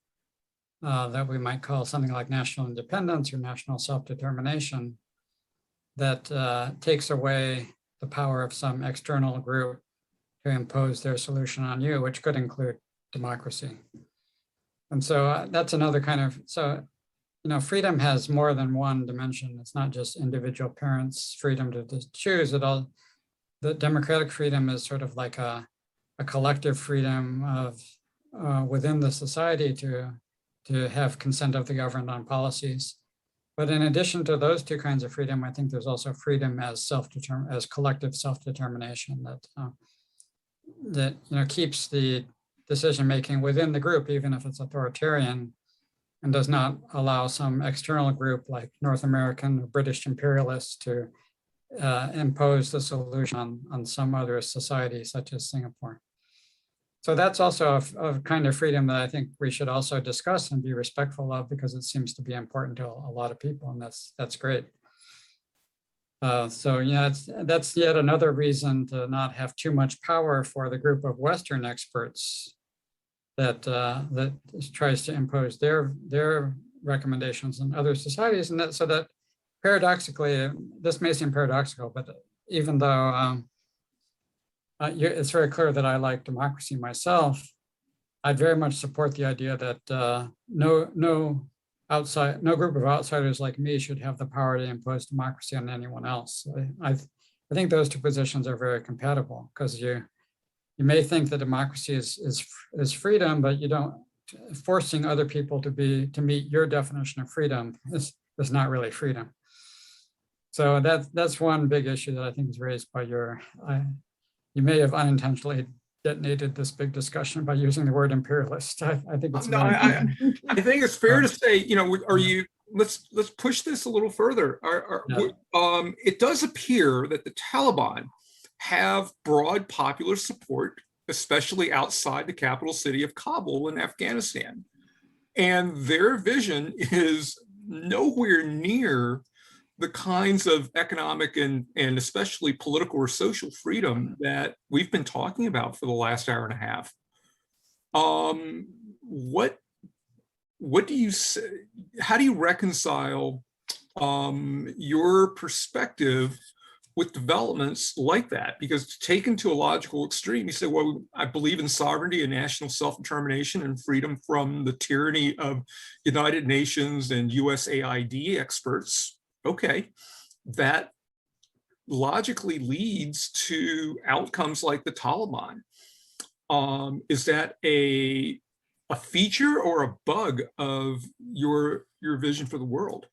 that we might call something like national independence or national self-determination that takes away the power of some external group to impose their solution on you, which could include democracy. And so that's another kind of, freedom has more than one dimension. It's not just individual parents' freedom to choose it all. The democratic freedom is sort of like a collective freedom of within the society to have consent of the governed on policies. But in addition to those two kinds of freedom, I think there's also freedom as collective self-determination that keeps the decision-making within the group, even if it's authoritarian, and does not allow some external group like North American or British imperialists to impose the solution on some other society, such as Singapore. So that's also a kind of freedom that I think we should also discuss and be respectful of, because it seems to be important to a lot of people, and that's great. That's yet another reason to not have too much power for the group of Western experts that tries to impose their recommendations in other societies, and so that paradoxically, this may seem paradoxical, but even though it's very clear that I like democracy myself, I'd very much support the idea that no group of outsiders like me should have the power to impose democracy on anyone else. I think those two positions are very compatible, because you may think that democracy is freedom, but you don't. Forcing other people to meet your definition of freedom is not really freedom. So that's one big issue that I think is raised by you may have unintentionally detonated this big discussion by using the word imperialist. I think it's I think it's fair to say, let's push this a little further. It does appear that the Taliban have broad popular support, especially outside the capital city of Kabul in Afghanistan. And their vision is nowhere near the kinds of economic and especially political or social freedom that we've been talking about for the last hour and a half. What do you say? How do you reconcile your perspective with developments like that? Because taken to a logical extreme, you say, well, I believe in sovereignty and national self-determination and freedom from the tyranny of United Nations and USAID experts. Okay, that logically leads to outcomes like the Taliban. Is that a feature or a bug of your vision for the world?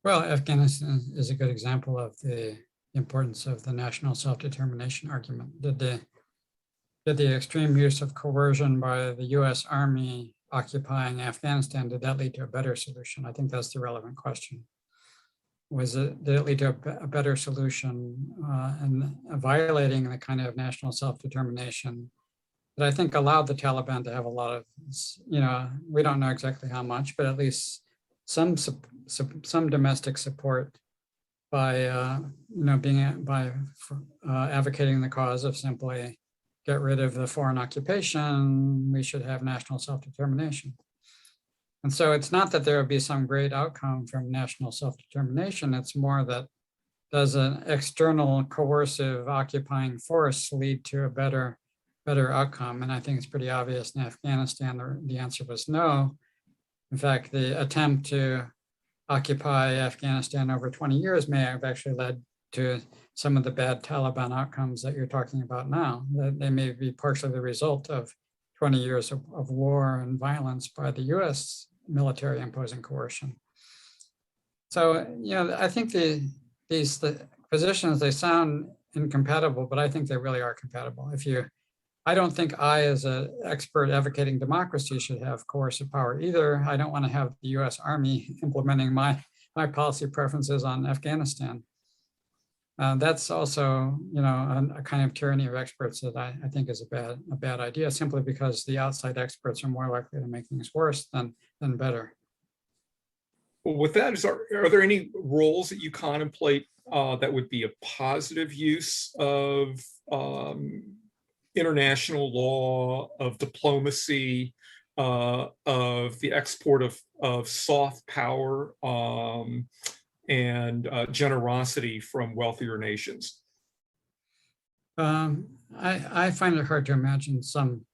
Well, Afghanistan is a good example of the importance of the national self-determination argument. Did the extreme use of coercion by the US Army occupying Afghanistan, did that lead to a better solution? I think that's the relevant question. Did it lead to a better solution and violating the kind of national self-determination that I think allowed the Taliban to have a lot of, we don't know exactly how much, but at least some domestic support by advocating the cause of simply get rid of the foreign occupation. We should have national self-determination. And so it's not that there would be some great outcome from national self-determination. It's more that does an external coercive occupying force lead to a better outcome? And I think it's pretty obvious in Afghanistan, the answer was no. In fact, the attempt to occupy Afghanistan over 20 years may have actually led to some of the bad Taliban outcomes that you're talking about now. That they may be partially the result of 20 years of war and violence by the US military imposing coercion. So, I think these positions, they sound incompatible, but I think they really are compatible. I don't think I, as an expert advocating democracy, should have coercive power either. I don't want to have the US Army implementing my policy preferences on Afghanistan. That's also, a kind of tyranny of experts that I think is a bad idea, simply because the outside experts are more likely to make things worse than better. Well, with that, are there any roles that you contemplate that would be a positive use of international law, of diplomacy, of the export of soft power and generosity from wealthier nations? I find it hard to imagine something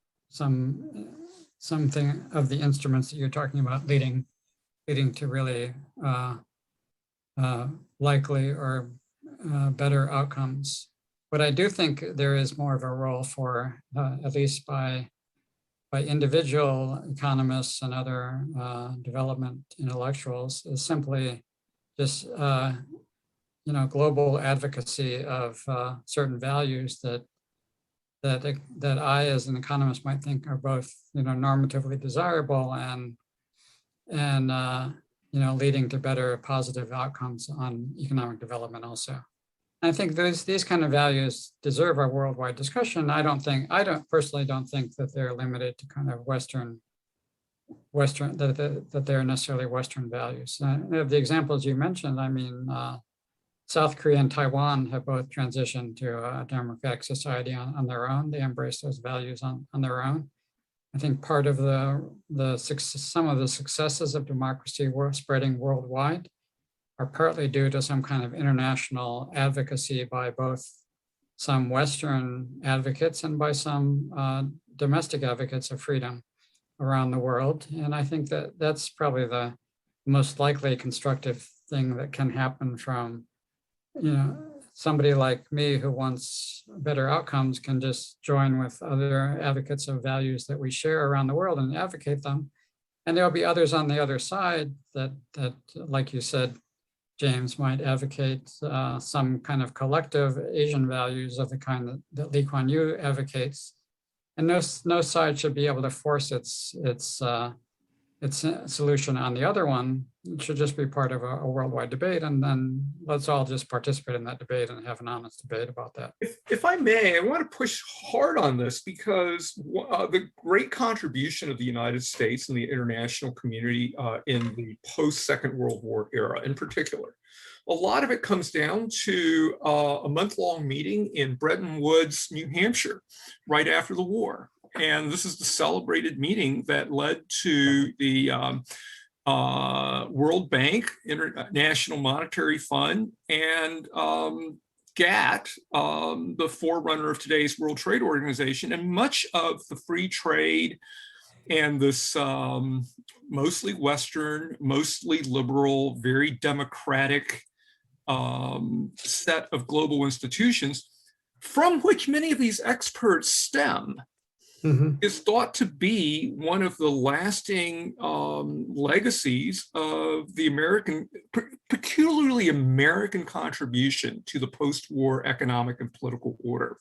of the instruments that you're talking about leading to really likely or better outcomes. But I do think there is more of a role for, at least by individual economists and other development intellectuals, is simply just global advocacy of certain values that I, as an economist, might think are both normatively desirable and leading to better positive outcomes on economic development also. I think these kind of values deserve our worldwide discussion. I personally don't think that they're limited to kind of Western that they're necessarily Western values. Of the examples you mentioned, I mean, South Korea and Taiwan have both transitioned to a democratic society on their own. They embrace those values on their own. I think part of some of the successes of democracy spreading worldwide are partly due to some kind of international advocacy by both some Western advocates and by some domestic advocates of freedom around the world. And I think that that's probably the most likely constructive thing that can happen from, somebody like me who wants better outcomes can just join with other advocates of values that we share around the world and advocate them. And there'll be others on the other side that like you said, James, might advocate some kind of collective Asian values of the kind that Lee Kuan Yew advocates. And no side should be able to force its its solution on the other one, it should just be part of a worldwide debate. And then let's all just participate in that debate and have an honest debate about that. If I may, I want to push hard on this because the great contribution of the United States and the international community in the post-Second World War era in particular, a lot of it comes down to a month-long meeting in Bretton Woods, New Hampshire, right after the war. And this is the celebrated meeting that led to the World Bank, International Monetary Fund, and GATT, the forerunner of today's World Trade Organization, and much of the free trade and this mostly Western, mostly liberal, very democratic set of global institutions from which many of these experts stem. Is thought to be one of the lasting legacies of the American, peculiarly American contribution to the post-war economic and political order.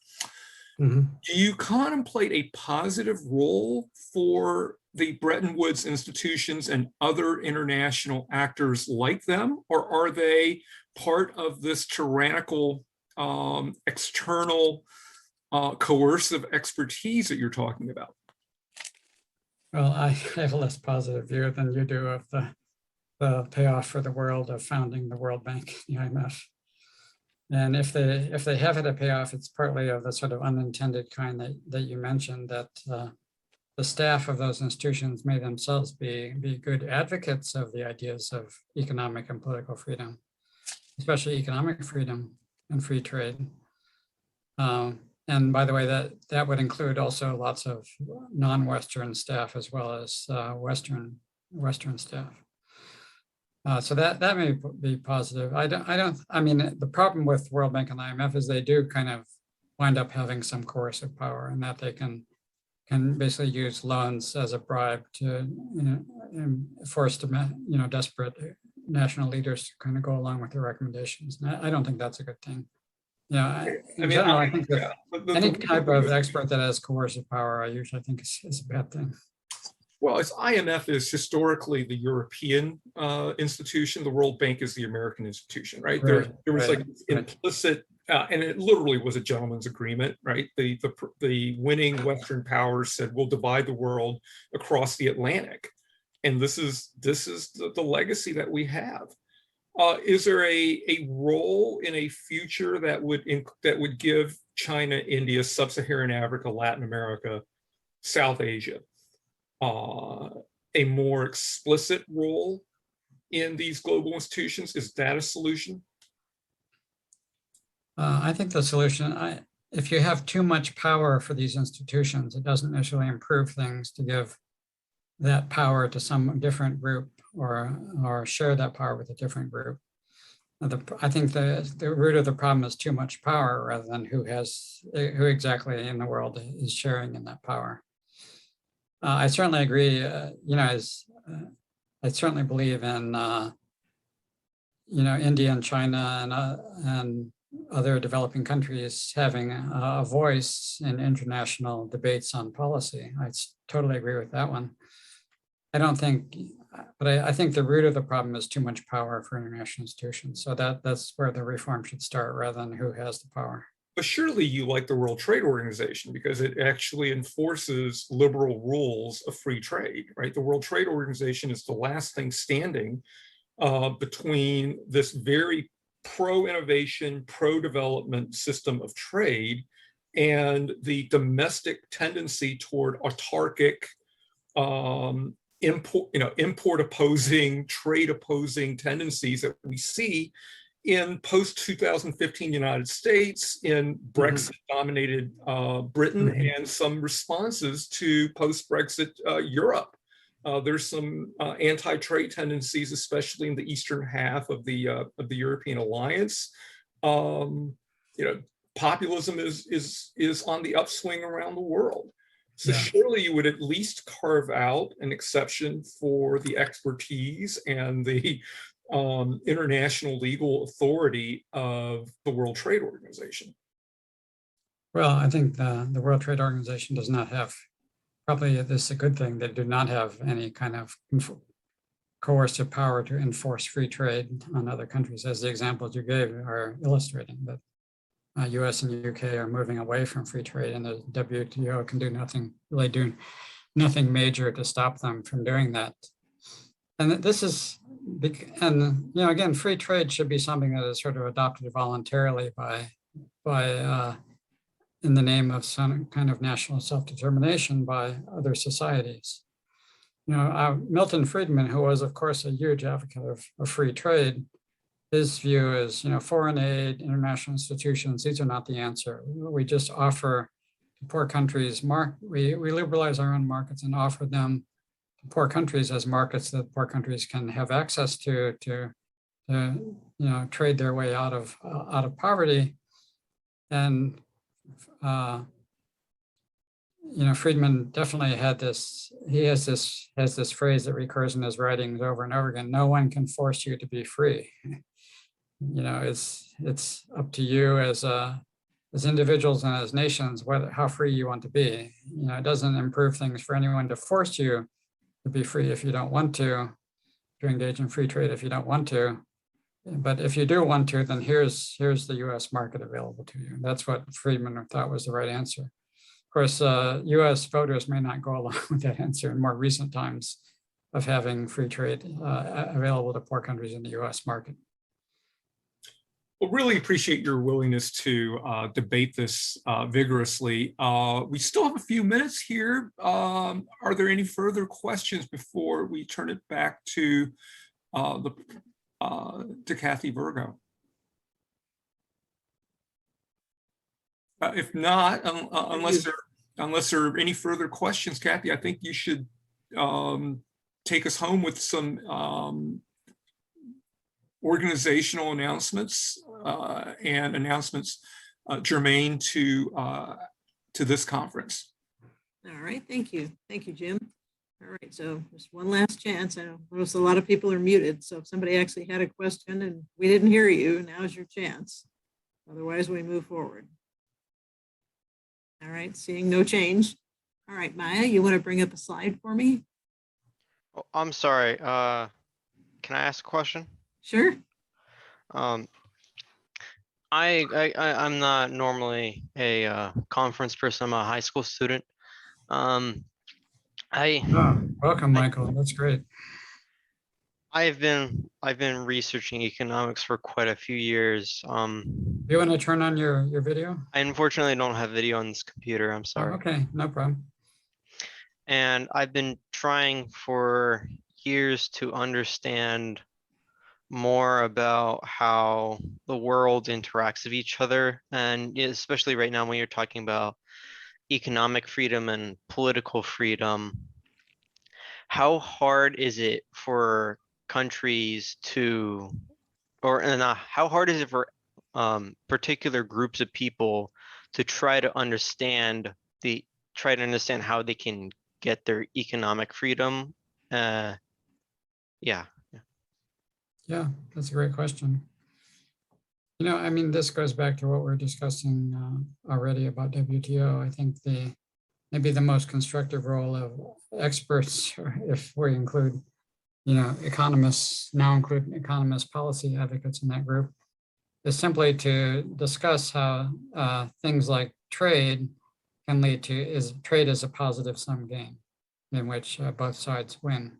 Do you contemplate a positive role for the Bretton Woods institutions and other international actors like them, or are they part of this tyrannical external coercive expertise that you're talking about? Well, I have a less positive view than you do of the payoff for the world of founding the World Bank, the IMF. And if they have had a payoff, it's partly of the sort of unintended kind that you mentioned, that the staff of those institutions may themselves be good advocates of the ideas of economic and political freedom, especially economic freedom and free trade. And by the way, that would include also lots of non-Western staff as well as Western staff. So that may be positive. I mean, the problem with World Bank and IMF is they do kind of wind up having some coercive power, and that they can basically use loans as a bribe to force desperate national leaders to kind of go along with their recommendations. And I don't think that's a good thing. Yeah, I think that any type of expert that has coercive power, I usually think is a bad thing. Well, as IMF is historically the European institution, the World Bank is the American institution, right? There was like implicit, and it literally was a gentleman's agreement, right? The winning Western powers said, we'll divide the world across the Atlantic. And this is the legacy that we have. Is there a role in a future that would give China, India, Sub-Saharan Africa, Latin America, South Asia a more explicit role in these global institutions? Is that a solution? I think the solution, if you have too much power for these institutions, it doesn't necessarily improve things to give that power to some different group or share that power with a different group. I think the root of the problem is too much power rather than who exactly in the world is sharing in that power. I certainly agree, I certainly believe in, India and China and other developing countries having a voice in international debates on policy. I totally agree with that one. I think the root of the problem is too much power for international institutions. So that's where the reform should start rather than who has the power. But surely you like the World Trade Organization because it actually enforces liberal rules of free trade, right? The World Trade Organization is the last thing standing between this very pro-innovation, pro-development system of trade and the domestic tendency toward autarkic, import opposing, trade opposing tendencies that we see in post-2015 United States, in Brexit-dominated Britain, and some responses to post-Brexit Europe. There's some anti-trade tendencies, especially in the eastern half of the European alliance. Populism is on the upswing around the world. So surely you would at least carve out an exception for the expertise and the international legal authority of the World Trade Organization. Well, I think the World Trade Organization does not have probably this is a good thing. They do not have any kind of coercive power to enforce free trade on other countries, as the examples you gave are illustrating that US and UK are moving away from free trade, and the WTO can do nothing, really do nothing major to stop them from doing that. And this is, and again, free trade should be something that is sort of adopted voluntarily by in the name of some kind of national self-determination by other societies. Milton Friedman, who was, of course, a huge advocate of free trade, his view is, foreign aid, international institutions, these are not the answer. We just offer to poor countries, we liberalize our own markets and offer them to poor countries as markets that poor countries can have access to trade their way out of poverty. And Friedman definitely had this. He has this phrase that recurs in his writings over and over again. No one can force you to be free. It's up to you as individuals and as nations how free you want to be. It doesn't improve things for anyone to force you to be free if you don't want to engage in free trade if you don't want to. But if you do want to, then here's the U.S. market available to you. That's what Friedman thought was the right answer. Of course, U.S. voters may not go along with that answer in more recent times of having free trade available to poor countries in the U.S. market. Well, really appreciate your willingness to debate this vigorously. We still have a few minutes here. Are there any further questions before we turn it back to Kathy Virgo? If not, unless there are any further questions, Kathy, I think you should take us home with some organizational announcements and announcements germane to this conference. All right, thank you, Jim. All right, so just one last chance. I notice a lot of people are muted, so if somebody actually had a question and we didn't hear you, now's your chance. Otherwise, we move forward. All right, seeing no change. All right, Maya, you want to bring up a slide for me? Oh, I'm sorry. Can I ask a question? Sure. I'm not normally a conference person. I'm a high school student. Welcome, Michael. That's great. I've been researching economics for quite a few years. You want to turn on your video? I unfortunately don't have video on this computer. I'm sorry. Oh, okay, no problem. And I've been trying for years to understand more about how the world interacts with each other, and especially right now when you're talking about economic freedom and political freedom, how hard is it for countries to, how hard is it for particular groups of people to try to understand how they can get their economic freedom? Yeah, that's a great question. This goes back to what we're discussing already about WTO. I think maybe the most constructive role of experts, if we include, economists, policy advocates in that group, is simply to discuss how things like trade can lead to, trade is a positive sum game in which both sides win.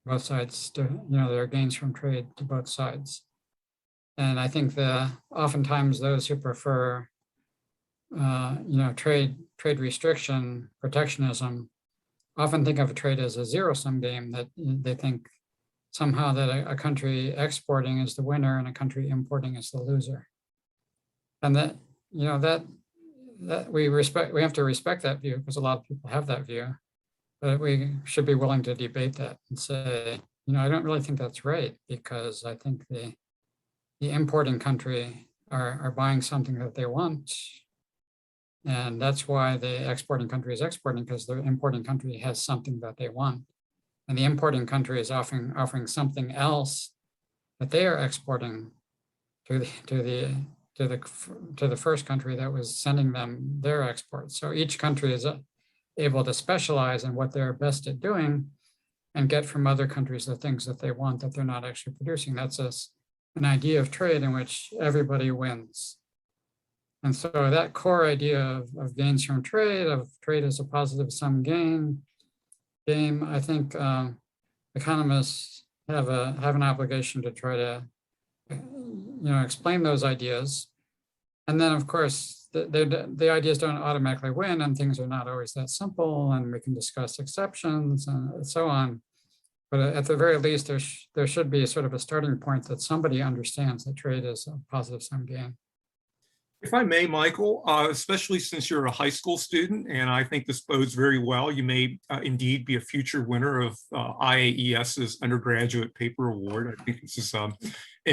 Both sides, there are gains from trade to both sides. And I think oftentimes those who prefer, trade restriction, protectionism, often think of trade as a zero-sum game, that they think somehow that a country exporting is the winner and a country importing is the loser. And that we have to respect that view, because a lot of people have that view. But we should be willing to debate that and say, I don't really think that's right, because I think the importing country are buying something that they want. And that's why the exporting country is exporting, because the importing country has something that they want. And the importing country is offering something else that they are exporting to the first country that was sending them their exports. So each country able to specialize in what they're best at doing and get from other countries the things that they want that they're not actually producing. That's an idea of trade in which everybody wins. And so that core idea of gains from trade, of trade as a positive sum game, I think economists have an obligation to try to explain those ideas. And then, of course, the ideas don't automatically win, and things are not always that simple, and we can discuss exceptions and so on. But at the very least, there should be sort of a starting point that somebody understands that trade is a positive sum game. If I may, Michael, especially since you're a high school student, and I think this bodes very well, you may indeed be a future winner of IAES's undergraduate paper award. I think this is, and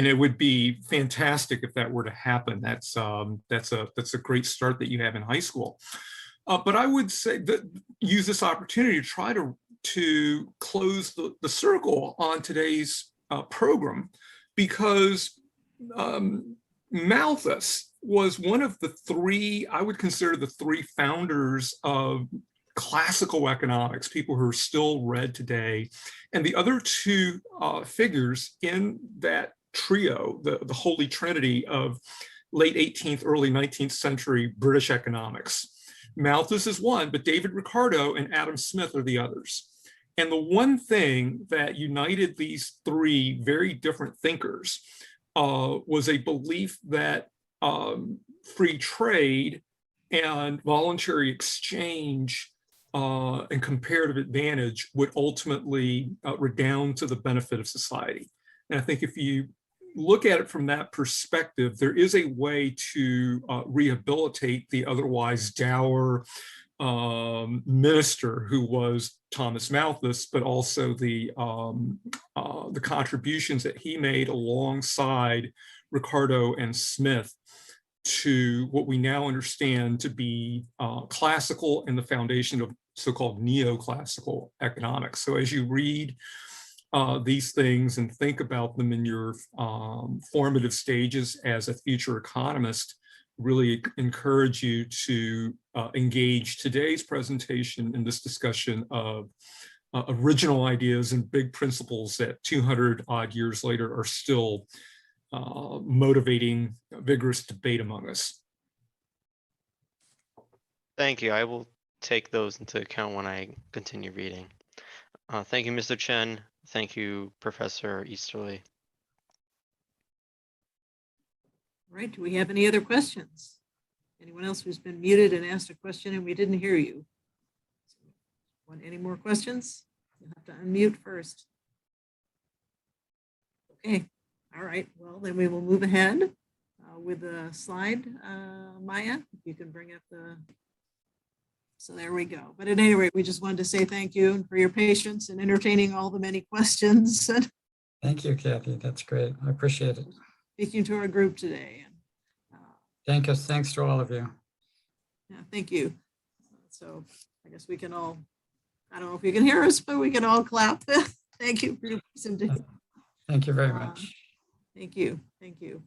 it would be fantastic if that were to happen. That's a great start that you have in high school. But I would say that use this opportunity to try to close the circle on today's program, because Malthus was one of the three, I would consider the three founders of classical economics, people who are still read today. And the other two figures in that trio, the holy trinity of late 18th, early 19th century British economics. Malthus is one, but David Ricardo and Adam Smith are the others. And the one thing that united these three very different thinkers was a belief that free trade and voluntary exchange and comparative advantage would ultimately redound to the benefit of society. And I think if you look at it from that perspective, there is a way to rehabilitate the otherwise dour minister who was Thomas Malthus, but also the contributions that he made alongside Ricardo and Smith to what we now understand to be classical and the foundation of so-called neoclassical economics. So as you read these things and think about them in your formative stages as a future economist, really encourage you to engage today's presentation in this discussion of original ideas and big principles that 200 odd years later are still motivating vigorous debate among us. Thank you. I will take those into account when I continue reading. Thank you, Mr. Chen. Thank you, Professor Easterly. All right, do we have any other questions? Anyone else who's been muted and asked a question and we didn't hear you? Want any more questions? You'll have to unmute first. Okay, all right, well, then we will move ahead with the slide. Maya, if you can bring up so there we go. But at any rate, we just wanted to say thank you for your patience and entertaining all the many questions. Thank you, Kathy. That's great. I appreciate it. Speaking to our group today. Thanks to all of you. Yeah, thank you. So I guess we can all, I don't know if you can hear us, but we can all clap. Thank you for your presentation. Thank you very much. Thank you. Thank you.